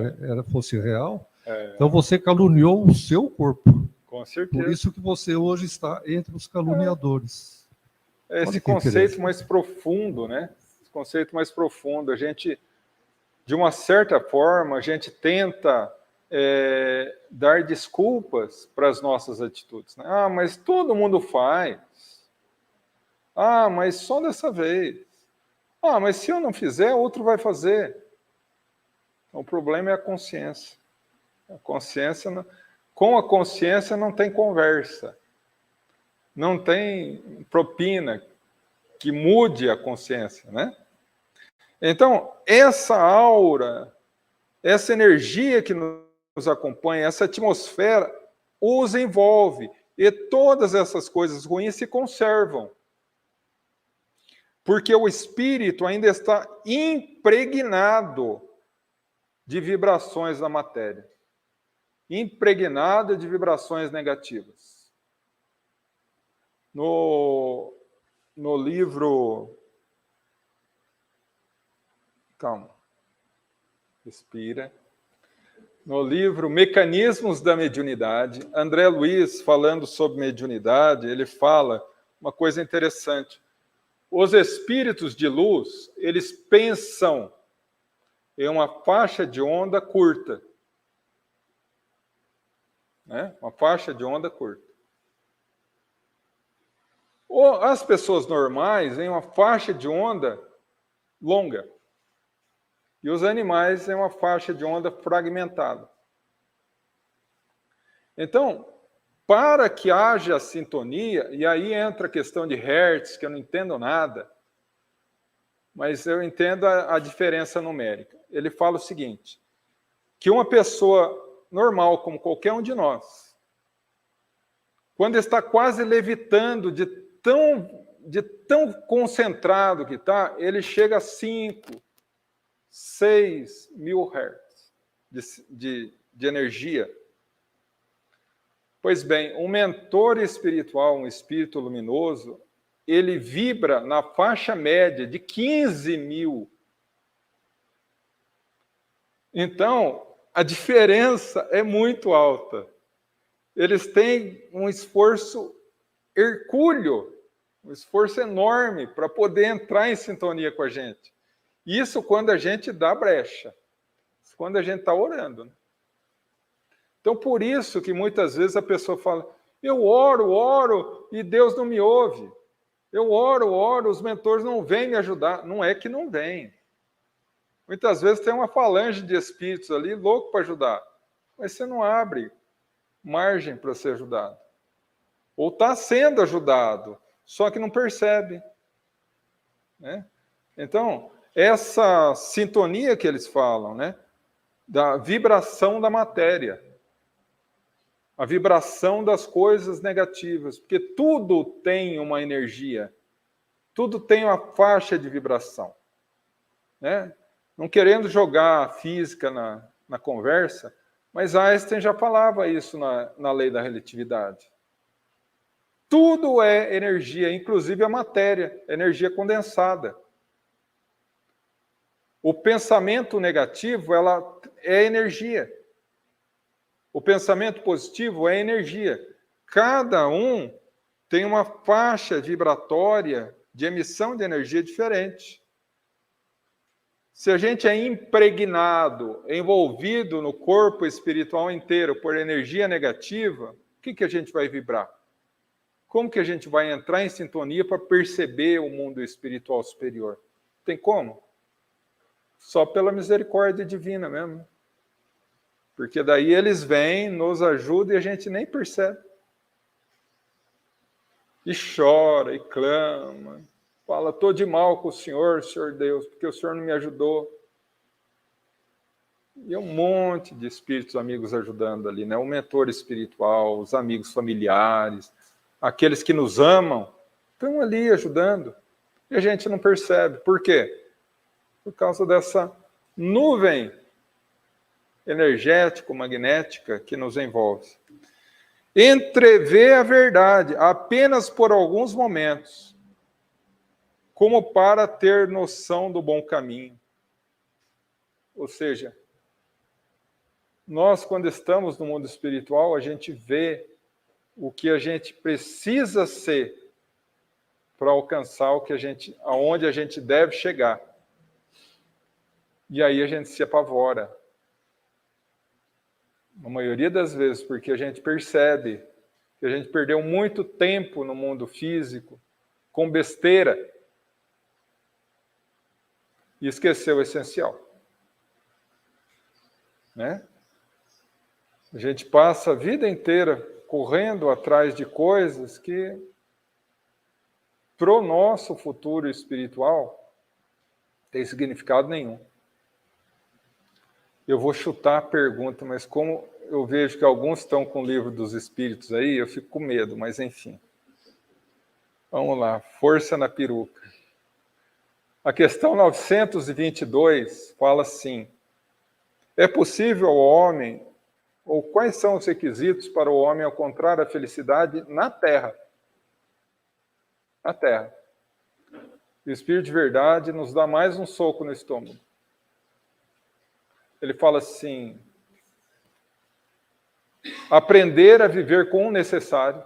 fosse real. Então, você caluniou o seu corpo. Com certeza. Por isso que você hoje está entre os caluniadores. Esse conceito mais profundo, né? Esse conceito mais profundo. A gente, de uma certa forma, a gente tenta dar desculpas para as nossas atitudes. Né? Ah, mas todo mundo faz. Ah, mas só dessa vez. Ah, mas se eu não fizer, outro vai fazer. Então, o problema é a consciência. Com a consciência não tem conversa. Não tem propina que mude a consciência, né? Então, essa aura, essa energia que nos acompanha, essa atmosfera, os envolve. E todas essas coisas ruins se conservam. Porque o espírito ainda está impregnado de vibrações da matéria. Impregnado de vibrações negativas. No livro... Calma. Respira. No livro Mecanismos da Mediunidade, André Luiz, falando sobre mediunidade, ele fala uma coisa interessante. Os espíritos de luz, eles pensam em uma faixa de onda curta. Né? Uma faixa de onda curta. Ou as pessoas normais em uma faixa de onda longa. E os animais em uma faixa de onda fragmentada. Então, para que haja sintonia, e aí entra a questão de hertz, que eu não entendo nada, mas eu entendo a diferença numérica. Ele fala o seguinte, que uma pessoa normal, como qualquer um de nós, quando está quase levitando de tão concentrado que está, ele chega a 5, 6 mil hertz de energia. Pois bem, um mentor espiritual, um espírito luminoso, ele vibra na faixa média de 15 mil. Então, a diferença é muito alta. Eles têm um esforço hercúleo, um esforço enorme para poder entrar em sintonia com a gente. Isso quando a gente dá brecha, quando a gente está orando. Né? Então, por isso que muitas vezes a pessoa fala, eu oro, e Deus não me ouve. Eu oro, os mentores não vêm me ajudar. Não é que não vêm. Muitas vezes tem uma falange de espíritos ali, louco para ajudar. Mas você não abre margem para ser ajudado. Ou está sendo ajudado, só que não percebe. Né? Então, essa sintonia que eles falam, né? Da vibração da matéria. A vibração das coisas negativas, porque tudo tem uma energia, tudo tem uma faixa de vibração. Né? Não querendo jogar a física na conversa, mas Einstein já falava isso na lei da relatividade. Tudo é energia, inclusive a matéria, energia condensada. O pensamento negativo ela é energia. O pensamento positivo é energia. Cada um tem uma faixa vibratória de emissão de energia diferente. Se a gente é impregnado, envolvido no corpo espiritual inteiro por energia negativa, o que a gente vai vibrar? Como que a gente vai entrar em sintonia para perceber o mundo espiritual superior? Tem como? Só pela misericórdia divina mesmo. Porque daí eles vêm, nos ajudam e a gente nem percebe. E chora, e clama. Fala, estou de mal com o Senhor Deus, porque o Senhor não me ajudou. E é um monte de espíritos amigos ajudando ali, né? O mentor espiritual, os amigos familiares, aqueles que nos amam, estão ali ajudando. E a gente não percebe. Por quê? Por causa dessa nuvem energético-magnética que nos envolve. Entrever a verdade apenas por alguns momentos. como para ter noção do bom caminho. Ou seja, nós, quando estamos no mundo espiritual, a gente vê o que a gente precisa ser para alcançar aonde a gente deve chegar. E aí a gente se apavora. Na maioria das vezes, porque a gente percebe que a gente perdeu muito tempo no mundo físico com besteira e esqueceu o essencial. Né? A gente passa a vida inteira correndo atrás de coisas que, para o nosso futuro espiritual, tem significado nenhum. Eu vou chutar a pergunta, mas como eu vejo que alguns estão com o livro dos Espíritos aí, eu fico com medo, mas enfim. Vamos lá, força na peruca. A questão 922 fala assim: é possível ao homem, ou quais são os requisitos para o homem encontrar a felicidade na Terra? Na Terra. O Espírito de Verdade nos dá mais um soco no estômago. Ele fala assim: aprender a viver com o necessário,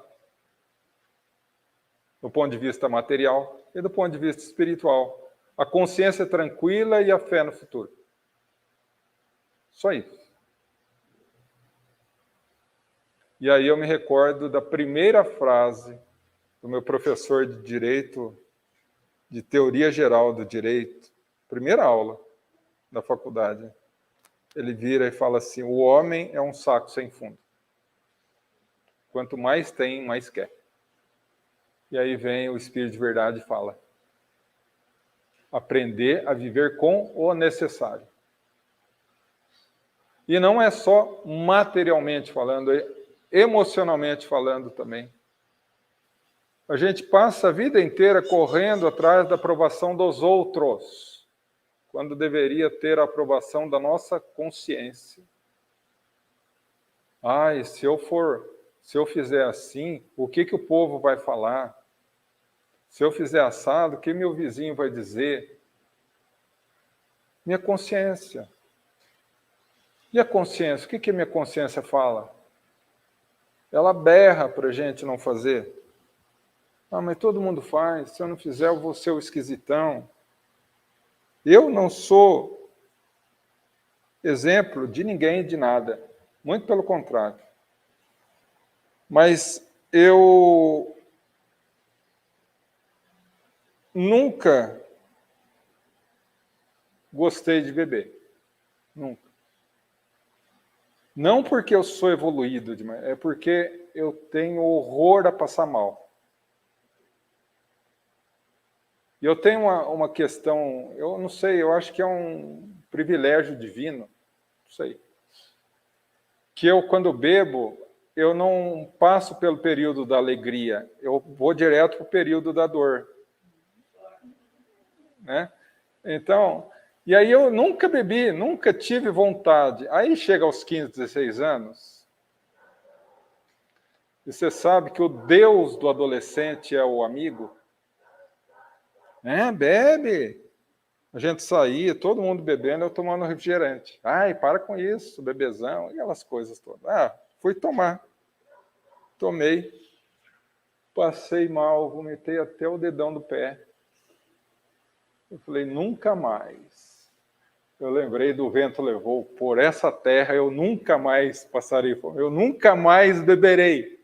do ponto de vista material e do ponto de vista espiritual. A consciência tranquila e a fé no futuro. Só isso. E aí eu me recordo da primeira frase do meu professor de Direito, de Teoria Geral do Direito, primeira aula da faculdade. Ele vira e fala assim: o homem é um saco sem fundo. Quanto mais tem, mais quer. E aí vem o Espírito de Verdade e fala: aprender a viver com o necessário. E não é só materialmente falando, é emocionalmente falando também. A gente passa a vida inteira correndo atrás da aprovação dos outros, quando deveria ter a aprovação da nossa consciência. Ai, se eu fizer assim, o que o povo vai falar? Se eu fizer assado, o que meu vizinho vai dizer? Minha consciência. E a consciência? O que minha consciência fala? Ela berra para a gente não fazer. Ah, mas todo mundo faz. Se eu não fizer, eu vou ser o esquisitão. Eu não sou exemplo de ninguém, de nada. Muito pelo contrário. Mas eu nunca gostei de beber. Nunca. Não porque eu sou evoluído demais, é porque eu tenho horror a passar mal. E eu tenho uma questão, eu não sei, eu acho que é um privilégio divino, não sei. Que eu, quando bebo, eu não passo pelo período da alegria, eu vou direto para o período da dor. Né? Então, e aí eu nunca bebi, nunca tive vontade. Aí chega aos 15, 16 anos, e você sabe que o Deus do adolescente é o amigo. Bebe. A gente saía, todo mundo bebendo, eu tomando refrigerante. Ai, para com isso, bebezão, aquelas coisas todas. Fui tomar. Tomei. Passei mal, vomitei até o dedão do pé. Eu falei, nunca mais. Eu lembrei do vento levou, por essa terra eu nunca mais passarei fome. Eu nunca mais beberei.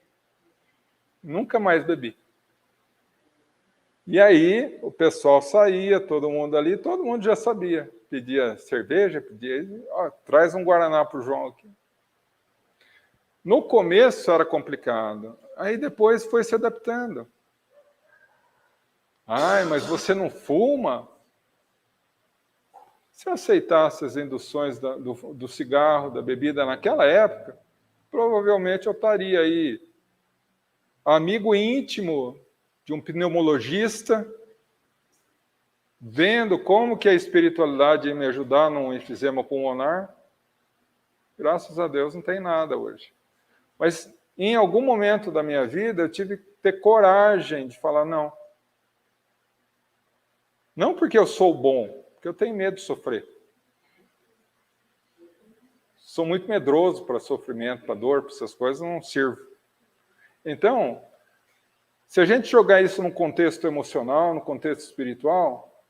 Nunca mais bebi. E aí o pessoal saía, todo mundo ali, todo mundo já sabia. Pedia cerveja, pedia, traz um Guaraná para o João aqui. No começo era complicado, aí depois foi se adaptando. Ai, mas você não fuma? Se eu aceitasse as induções do cigarro, da bebida naquela época, provavelmente eu estaria aí amigo íntimo de um pneumologista, vendo como que a espiritualidade ia me ajudar num enfisema pulmonar. Graças a Deus não tem nada hoje. Mas em algum momento da minha vida eu tive que ter coragem de falar não. Não porque eu sou bom, porque eu tenho medo de sofrer. Sou muito medroso para sofrimento, para dor, para essas coisas, não sirvo. Então, se a gente jogar isso num contexto emocional, no contexto espiritual,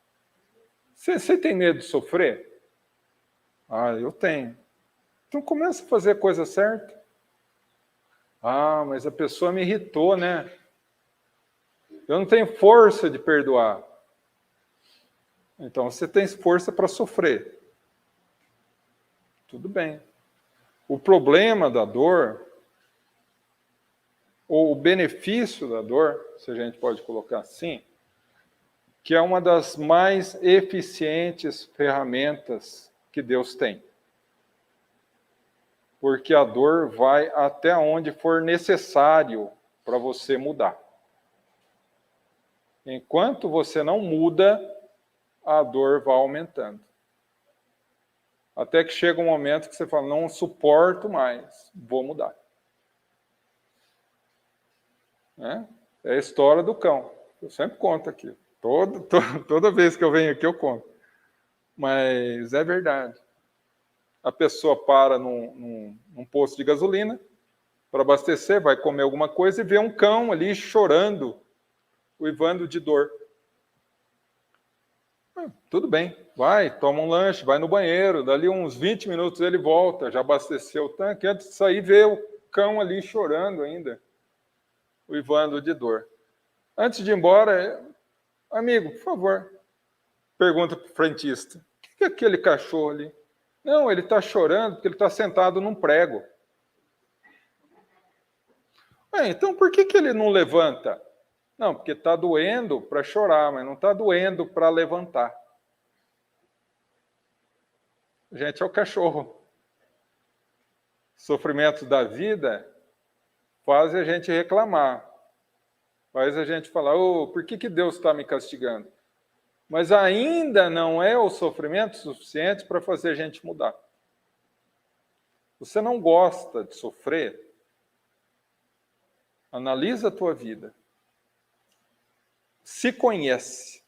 você tem medo de sofrer? Ah, eu tenho. Então começa a fazer a coisa certa. Ah, mas a pessoa me irritou, né? Eu não tenho força de perdoar. Então você tem força para sofrer. Tudo bem. O problema da dor, ou o benefício da dor, se a gente pode colocar assim, que é uma das mais eficientes ferramentas que Deus tem. Porque a dor vai até onde for necessário para você mudar. Enquanto você não muda, a dor vai aumentando. Até que chega um momento que você fala, não suporto mais, vou mudar. É a história do cão. Eu sempre conto aqui. Toda vez que eu venho aqui, eu conto. Mas é verdade. A pessoa para num posto de gasolina para abastecer, vai comer alguma coisa e vê um cão ali chorando, uivando de dor. Tudo bem, vai, toma um lanche, vai no banheiro, dali uns 20 minutos ele volta, já abasteceu o tanque, antes de sair vê o cão ali chorando ainda, uivando de dor. Antes de ir embora, amigo, por favor, pergunta para o frentista, o que é aquele cachorro ali? Não, ele está chorando porque ele está sentado num prego. Então por que ele não levanta? Não, porque está doendo para chorar, mas não está doendo para levantar. Gente, é o cachorro. Sofrimento da vida faz a gente reclamar. Faz a gente falar, por que Deus está me castigando? Mas ainda não é o sofrimento suficiente para fazer a gente mudar. Você não gosta de sofrer? Analisa a tua vida. Se conhece.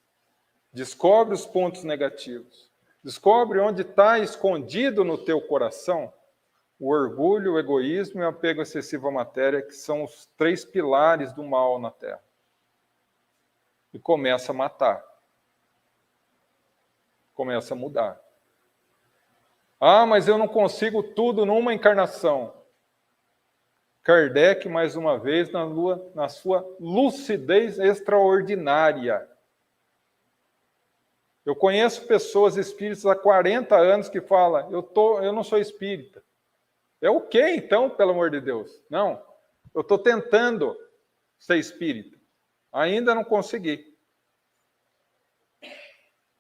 Descobre os pontos negativos. Descobre onde está escondido no teu coração o orgulho, o egoísmo e o apego excessivo à matéria, que são os 3 pilares do mal na Terra. E começa a matar. Começa a mudar. Ah, mas eu não consigo tudo numa encarnação. Kardec, mais uma vez, na sua lucidez extraordinária. Eu conheço pessoas espíritas há 40 anos que falam, eu não sou espírita. É o quê, então, pelo amor de Deus? Não, eu estou tentando ser espírita. Ainda não consegui.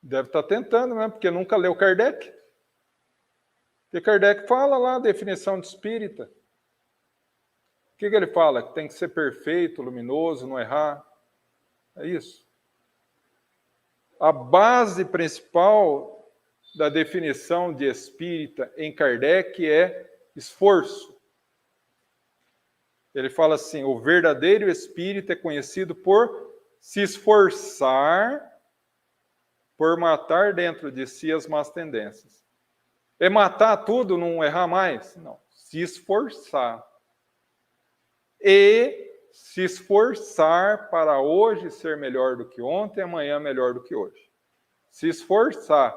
Deve estar tentando mesmo, porque nunca leu Kardec. Porque Kardec fala lá a definição de espírita. O que ele fala? Que tem que ser perfeito, luminoso, não errar. É isso. A base principal da definição de espírita em Kardec é esforço. Ele fala assim, o verdadeiro espírita é conhecido por se esforçar por matar dentro de si as más tendências. É matar tudo, não errar mais? Não. Se esforçar. E se esforçar para hoje ser melhor do que ontem, amanhã melhor do que hoje. Se esforçar.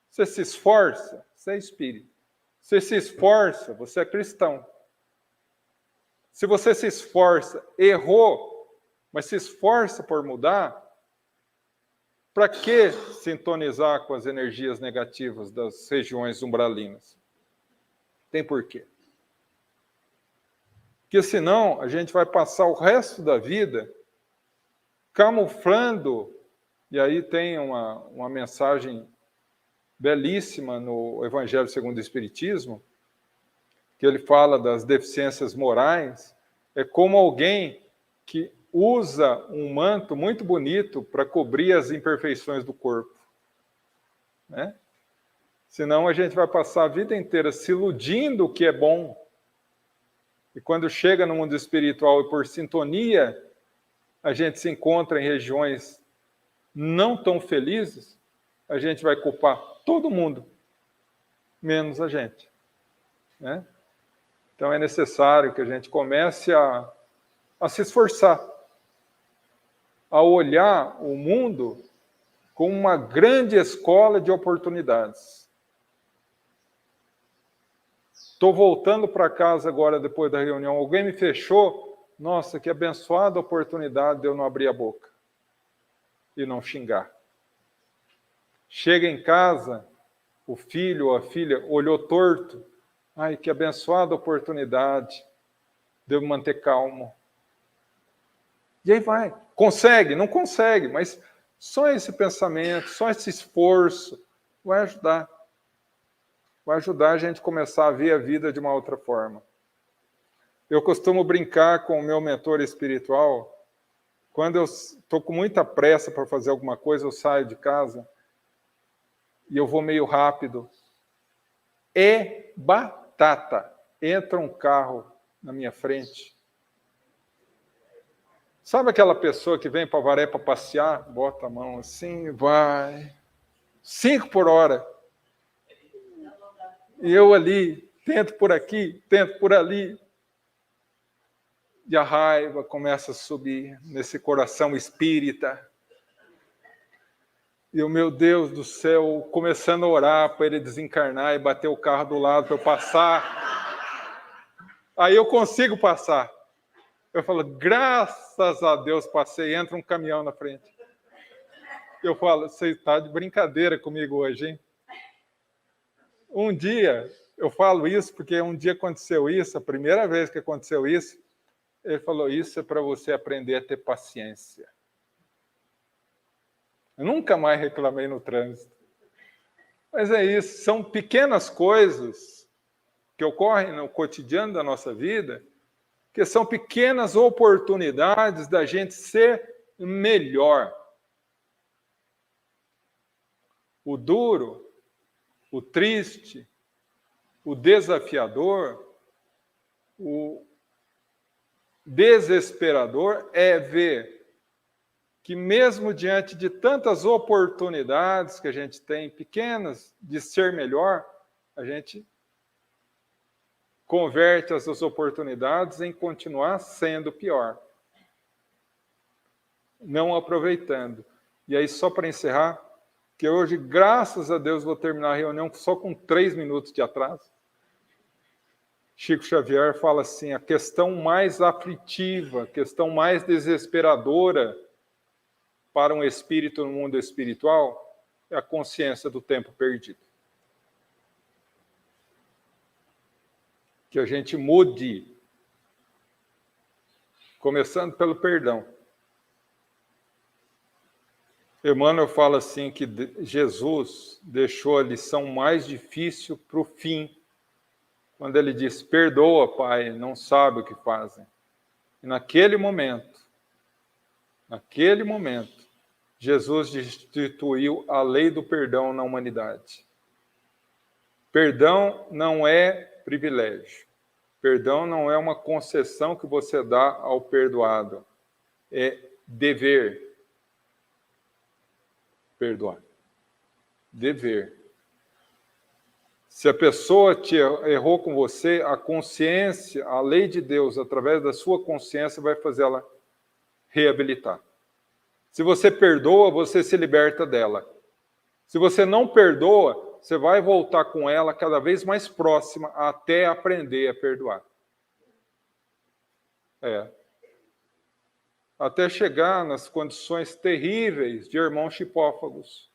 Você se esforça, você é espírita. Você se esforça, você é cristão. Se você se esforça, errou, mas se esforça por mudar, para que sintonizar com as energias negativas das regiões umbralinas? Tem porquê. Porque senão a gente vai passar o resto da vida camuflando, e aí tem uma mensagem belíssima no Evangelho segundo o Espiritismo, que ele fala das deficiências morais, é como alguém que usa um manto muito bonito para cobrir as imperfeições do corpo. Né? Senão a gente vai passar a vida inteira se iludindo que é bom. E quando chega no mundo espiritual e por sintonia, a gente se encontra em regiões não tão felizes, a gente vai culpar todo mundo, menos a gente, né? Então é necessário que a gente comece a se esforçar, a olhar o mundo como uma grande escola de oportunidades. Estou voltando para casa agora, depois da reunião, alguém me fechou, nossa, que abençoada oportunidade de eu não abrir a boca e não xingar. Chega em casa, o filho ou a filha olhou torto, ai, que abençoada oportunidade de eu me manter calmo. E aí vai. Consegue? Não consegue, mas só esse pensamento, só esse esforço vai ajudar. Vai ajudar a gente a começar a ver a vida de uma outra forma. Eu costumo brincar com o meu mentor espiritual. Quando eu estou com muita pressa para fazer alguma coisa, eu saio de casa e eu vou meio rápido. É batata. Entra um carro na minha frente. Sabe aquela pessoa que vem para Avaré para passear? Bota a mão assim, vai. 5 por hora. E eu ali, tento por aqui, tento por ali. E a raiva começa a subir nesse coração espírita. E o meu Deus do céu, começando a orar para ele desencarnar e bater o carro do lado para eu passar. Aí eu consigo passar. Eu falo, graças a Deus passei, entra um caminhão na frente. Eu falo, você está de brincadeira comigo hoje, hein? Um dia, eu falo isso porque um dia aconteceu isso, a primeira vez que aconteceu isso, ele falou, isso é para você aprender a ter paciência. Eu nunca mais reclamei no trânsito. Mas é isso, são pequenas coisas que ocorrem no cotidiano da nossa vida, que são pequenas oportunidades da gente ser melhor. O duro, o triste, o desafiador, o desesperador é ver que mesmo diante de tantas oportunidades que a gente tem, pequenas, de ser melhor, a gente converte essas oportunidades em continuar sendo pior. Não aproveitando. E aí, só para encerrar, que hoje, graças a Deus, vou terminar a reunião só com 3 minutos de atraso. Chico Xavier fala assim, a questão mais aflitiva, a questão mais desesperadora para um espírito no mundo espiritual é a consciência do tempo perdido. Que a gente mude, começando pelo perdão. Emmanuel fala assim que Jesus deixou a lição mais difícil para o fim, quando ele diz, perdoa, Pai, não sabe o que fazem. E naquele momento, Jesus instituiu a lei do perdão na humanidade. Perdão não é privilégio. Perdão não é uma concessão que você dá ao perdoado. É dever. Perdoar. Dever. Se a pessoa errou com você, a consciência, a lei de Deus, através da sua consciência, vai fazer ela reabilitar. Se você perdoa, você se liberta dela. Se você não perdoa, você vai voltar com ela cada vez mais próxima até aprender a perdoar. Até chegar nas condições terríveis de irmãos chipófagos.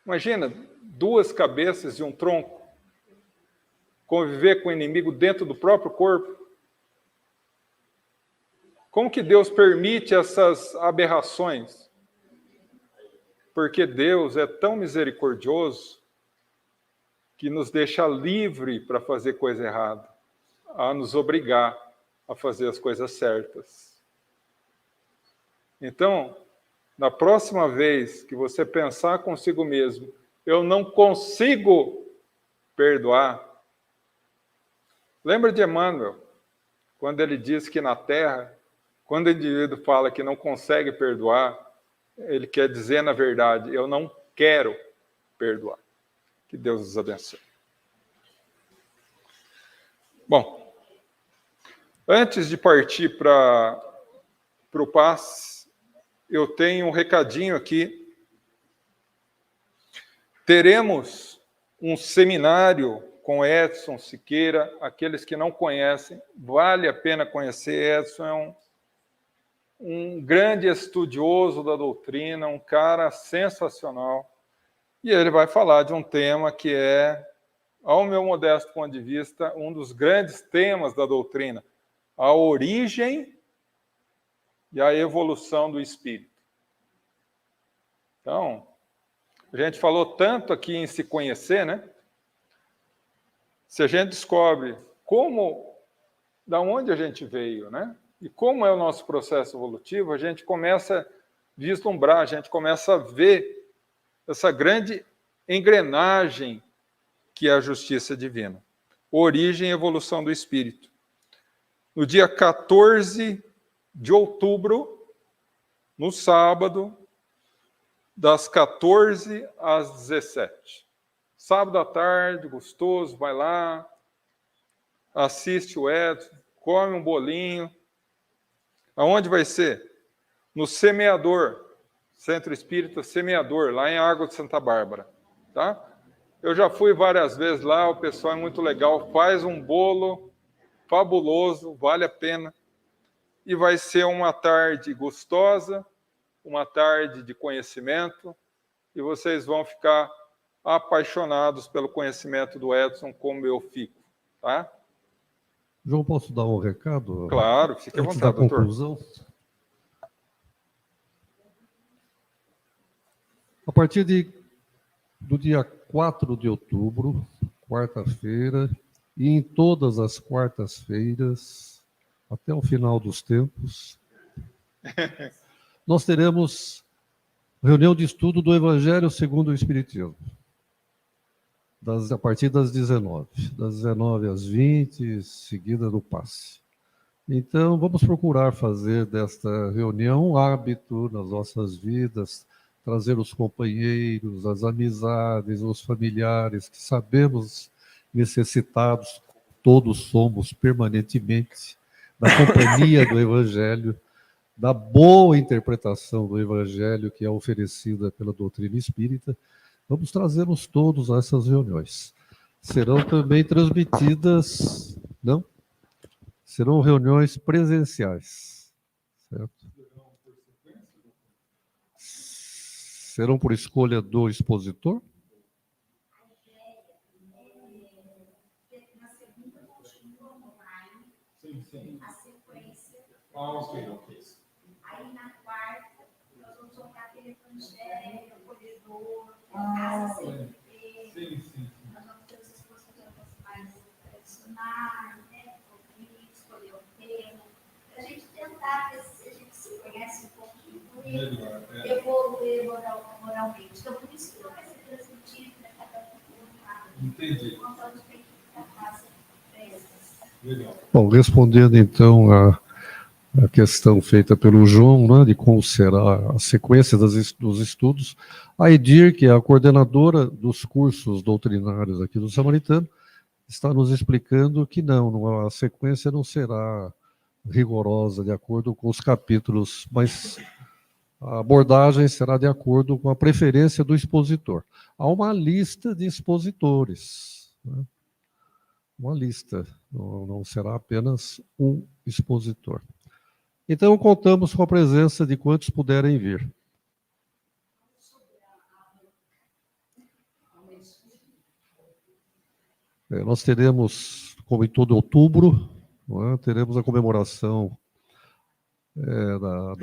Imagina, 2 cabeças e um tronco, conviver com o inimigo dentro do próprio corpo. Como que Deus permite essas aberrações? Porque Deus é tão misericordioso que nos deixa livre para fazer coisa errada, a nos obrigar a fazer as coisas certas. Então, na próxima vez que você pensar consigo mesmo, eu não consigo perdoar, lembra de Emmanuel, quando ele diz que na Terra, Quando o indivíduo fala que não consegue perdoar, ele quer dizer, na verdade, eu não quero perdoar. Que Deus os abençoe. Bom, antes de partir para o Paz, eu tenho um recadinho aqui. Teremos um seminário com Edson Siqueira. Aqueles que não conhecem, vale a pena conhecer. Edson é um grande estudioso da doutrina, um cara sensacional. E ele vai falar de um tema que é, ao meu modesto ponto de vista, um dos grandes temas da doutrina: a origem e a evolução do espírito. Então, a gente falou tanto aqui em se conhecer, né? Se a gente descobre da onde a gente veio, né? E como é o nosso processo evolutivo, a gente começa a vislumbrar, a gente começa a ver essa grande engrenagem que é a justiça divina. Origem e evolução do espírito. No dia 14 de outubro, no sábado, das 14 às 17. Sábado à tarde, gostoso, vai lá, assiste o Edson, come um bolinho. Aonde vai ser? No Semeador, Centro Espírita Semeador, lá em Água de Santa Bárbara. Tá? Eu já fui várias vezes lá, o pessoal é muito legal, faz um bolo fabuloso, vale a pena. E vai ser uma tarde gostosa, uma tarde de conhecimento, e vocês vão ficar apaixonados pelo conhecimento do Edson, como eu fico, tá? João, posso dar um recado? Claro, fique à antes vontade, da doutor. Conclusão? A partir do dia 4 de outubro, quarta-feira, e em todas as quartas-feiras, até o final dos tempos, nós teremos reunião de estudo do Evangelho segundo o Espiritismo, a partir das 19. Das 19 às 20, seguida do passe. Então, vamos procurar fazer desta reunião um hábito nas nossas vidas, trazer os companheiros, as amizades, os familiares, que sabemos necessitados, todos somos permanentemente, da companhia do Evangelho, da boa interpretação do Evangelho que é oferecida pela doutrina espírita. Vamos trazê-los todos a essas reuniões. Serão também transmitidas, não? Serão reuniões presenciais, certo? Serão por escolha do expositor? Sim. A sequência. Ok. Aí na quarta, nós vamos tocar aquele evangelho, acolhedor, casa sempre. Sim. Nós vamos ter os expositores mais tradicionais, né? Escolher o tema. Para a gente tentar ver se a gente se conhece um pouquinho e evoluir moralmente. Então, por isso que não vai ser transmitido para cada um. Entendi. Então, a gente tem que ficar fácil para essas. Legal. Bom, respondendo então a questão feita pelo João, né, de como será a sequência dos estudos, a Edir, que é a coordenadora dos cursos doutrinários aqui do Samaritano, está nos explicando que a sequência não será rigorosa de acordo com os capítulos, mas a abordagem será de acordo com a preferência do expositor. Há uma lista de expositores, né? Uma lista, não será apenas um expositor. Então, contamos com a presença de quantos puderem vir. Nós teremos, como em todo outubro, teremos a comemoração da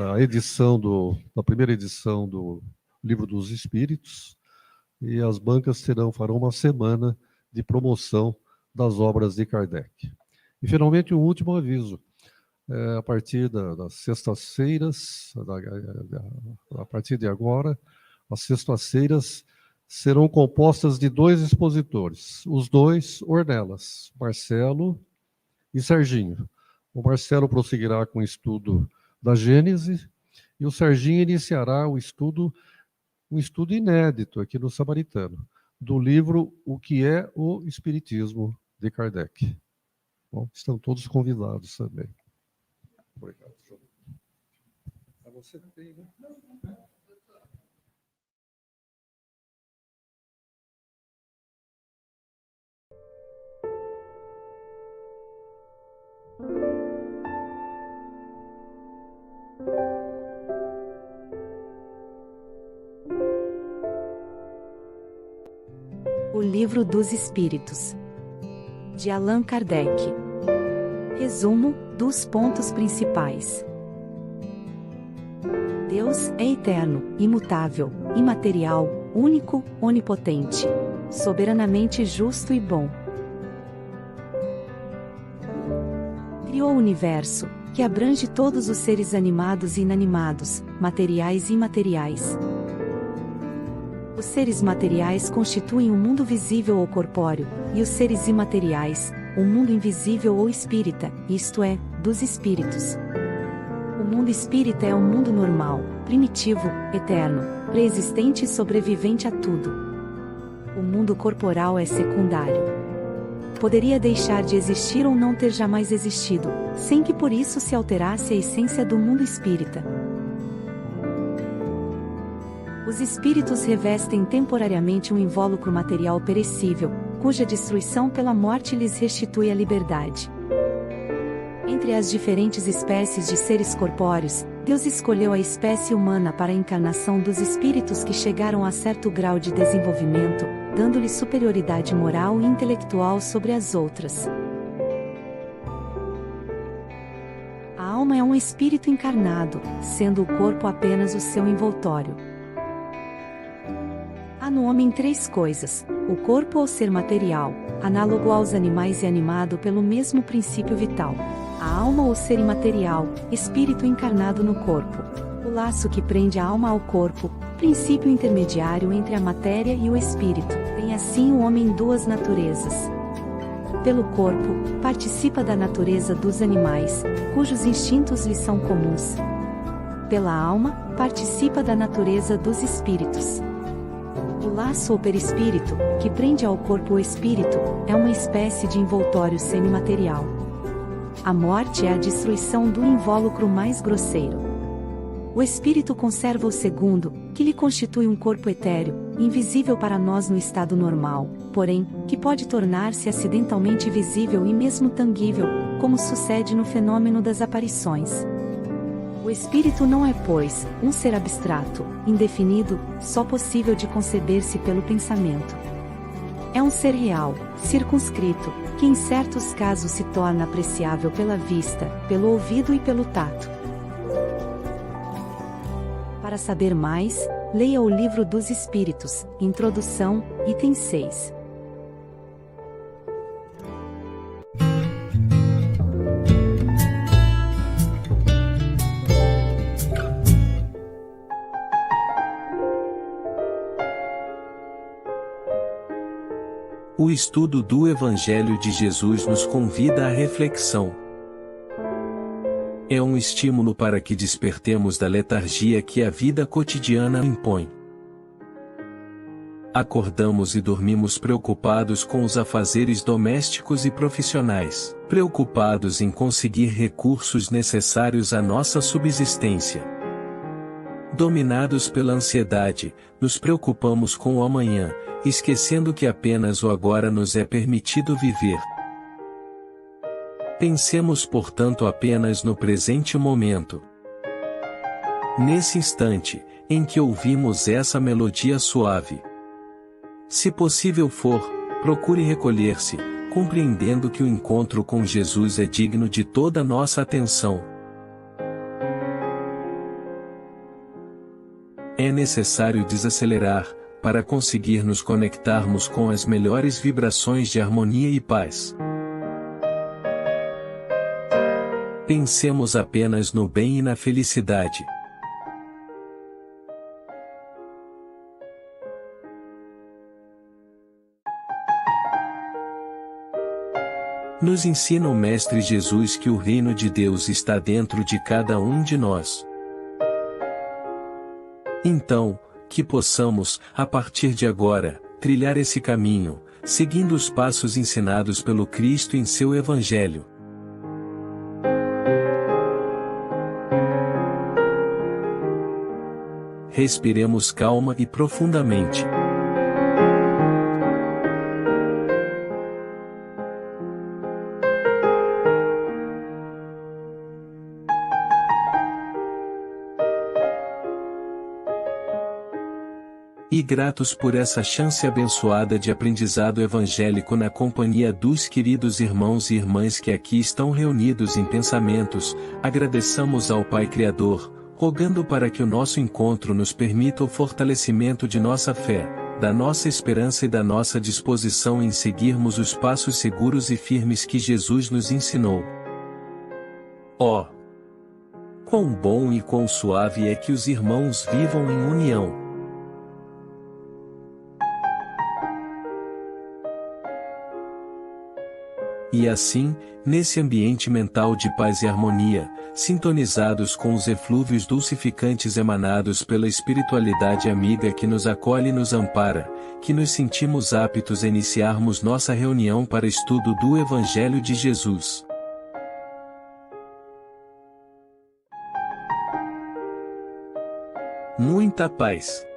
primeira edição do Livro dos Espíritos, e as bancas farão uma semana de promoção das obras de Kardec. E, finalmente, um último aviso. A partir das sextas-feiras, a partir de agora, as sextas-feiras serão compostas de 2 expositores, os 2 Ornelas, Marcelo e Serginho. O Marcelo prosseguirá com o estudo da Gênese, e o Serginho iniciará um estudo inédito aqui no Samaritano, do livro O que é o Espiritismo, de Kardec. Bom, estão todos convidados também. Obrigado, João. Você tem, né? O Livro dos Espíritos, de Allan Kardec. Resumo dos pontos principais. Deus é eterno, imutável, imaterial, único, onipotente, soberanamente justo e bom. Criou o universo, que abrange todos os seres animados e inanimados, materiais e imateriais. Os seres materiais constituem o mundo visível ou corpóreo, e os seres imateriais, o mundo invisível ou espírita, isto é, dos espíritos. O mundo espírita é um mundo normal, primitivo, eterno, preexistente e sobrevivente a tudo. O mundo corporal é secundário. Poderia deixar de existir ou não ter jamais existido, sem que por isso se alterasse a essência do mundo espírita. Os espíritos revestem temporariamente um invólucro material perecível, cuja destruição pela morte lhes restitui a liberdade. Entre as diferentes espécies de seres corpóreos, Deus escolheu a espécie humana para a encarnação dos espíritos que chegaram a certo grau de desenvolvimento, dando-lhe superioridade moral e intelectual sobre as outras. A alma é um espírito encarnado, sendo o corpo apenas o seu envoltório. Há no homem três coisas: o corpo ou ser material, análogo aos animais e animado pelo mesmo princípio vital; a alma ou ser imaterial, espírito encarnado no corpo; o laço que prende a alma ao corpo, princípio intermediário entre a matéria e o espírito. Tem assim o homem duas naturezas. Pelo corpo, participa da natureza dos animais, cujos instintos lhe são comuns. Pela alma, participa da natureza dos espíritos. O laço ou perispírito, que prende ao corpo o espírito, é uma espécie de envoltório semimaterial. A morte é a destruição do invólucro mais grosseiro. O espírito conserva o segundo, que lhe constitui um corpo etéreo, invisível para nós no estado normal, porém, que pode tornar-se acidentalmente visível e mesmo tangível, como sucede no fenômeno das aparições. O espírito não é, pois, um ser abstrato, indefinido, só possível de conceber-se pelo pensamento. É um ser real, circunscrito, que em certos casos se torna apreciável pela vista, pelo ouvido e pelo tato. Para saber mais, leia o Livro dos Espíritos, Introdução, item 6. O estudo do Evangelho de Jesus nos convida à reflexão. É um estímulo para que despertemos da letargia que a vida cotidiana impõe. Acordamos e dormimos preocupados com os afazeres domésticos e profissionais, preocupados em conseguir recursos necessários à nossa subsistência. Dominados pela ansiedade, nos preocupamos com o amanhã, esquecendo que apenas o agora nos é permitido viver. Pensemos, portanto, apenas no presente momento. Nesse instante, em que ouvimos essa melodia suave. Se possível for, procure recolher-se, compreendendo que o encontro com Jesus é digno de toda nossa atenção. É necessário desacelerar, para conseguir nos conectarmos com as melhores vibrações de harmonia e paz. Pensemos apenas no bem e na felicidade. Nos ensina o Mestre Jesus que o reino de Deus está dentro de cada um de nós. Então, que possamos, a partir de agora, trilhar esse caminho, seguindo os passos ensinados pelo Cristo em seu Evangelho. Respiremos calma e profundamente. E gratos por essa chance abençoada de aprendizado evangélico na companhia dos queridos irmãos e irmãs que aqui estão reunidos em pensamentos, agradeçamos ao Pai Criador, rogando para que o nosso encontro nos permita o fortalecimento de nossa fé, da nossa esperança e da nossa disposição em seguirmos os passos seguros e firmes que Jesus nos ensinou. Ó! Quão bom e quão suave é que os irmãos vivam em união! E assim, nesse ambiente mental de paz e harmonia, sintonizados com os eflúvios dulcificantes emanados pela espiritualidade amiga que nos acolhe e nos ampara, que nos sentimos aptos a iniciarmos nossa reunião para estudo do Evangelho de Jesus. Muita paz.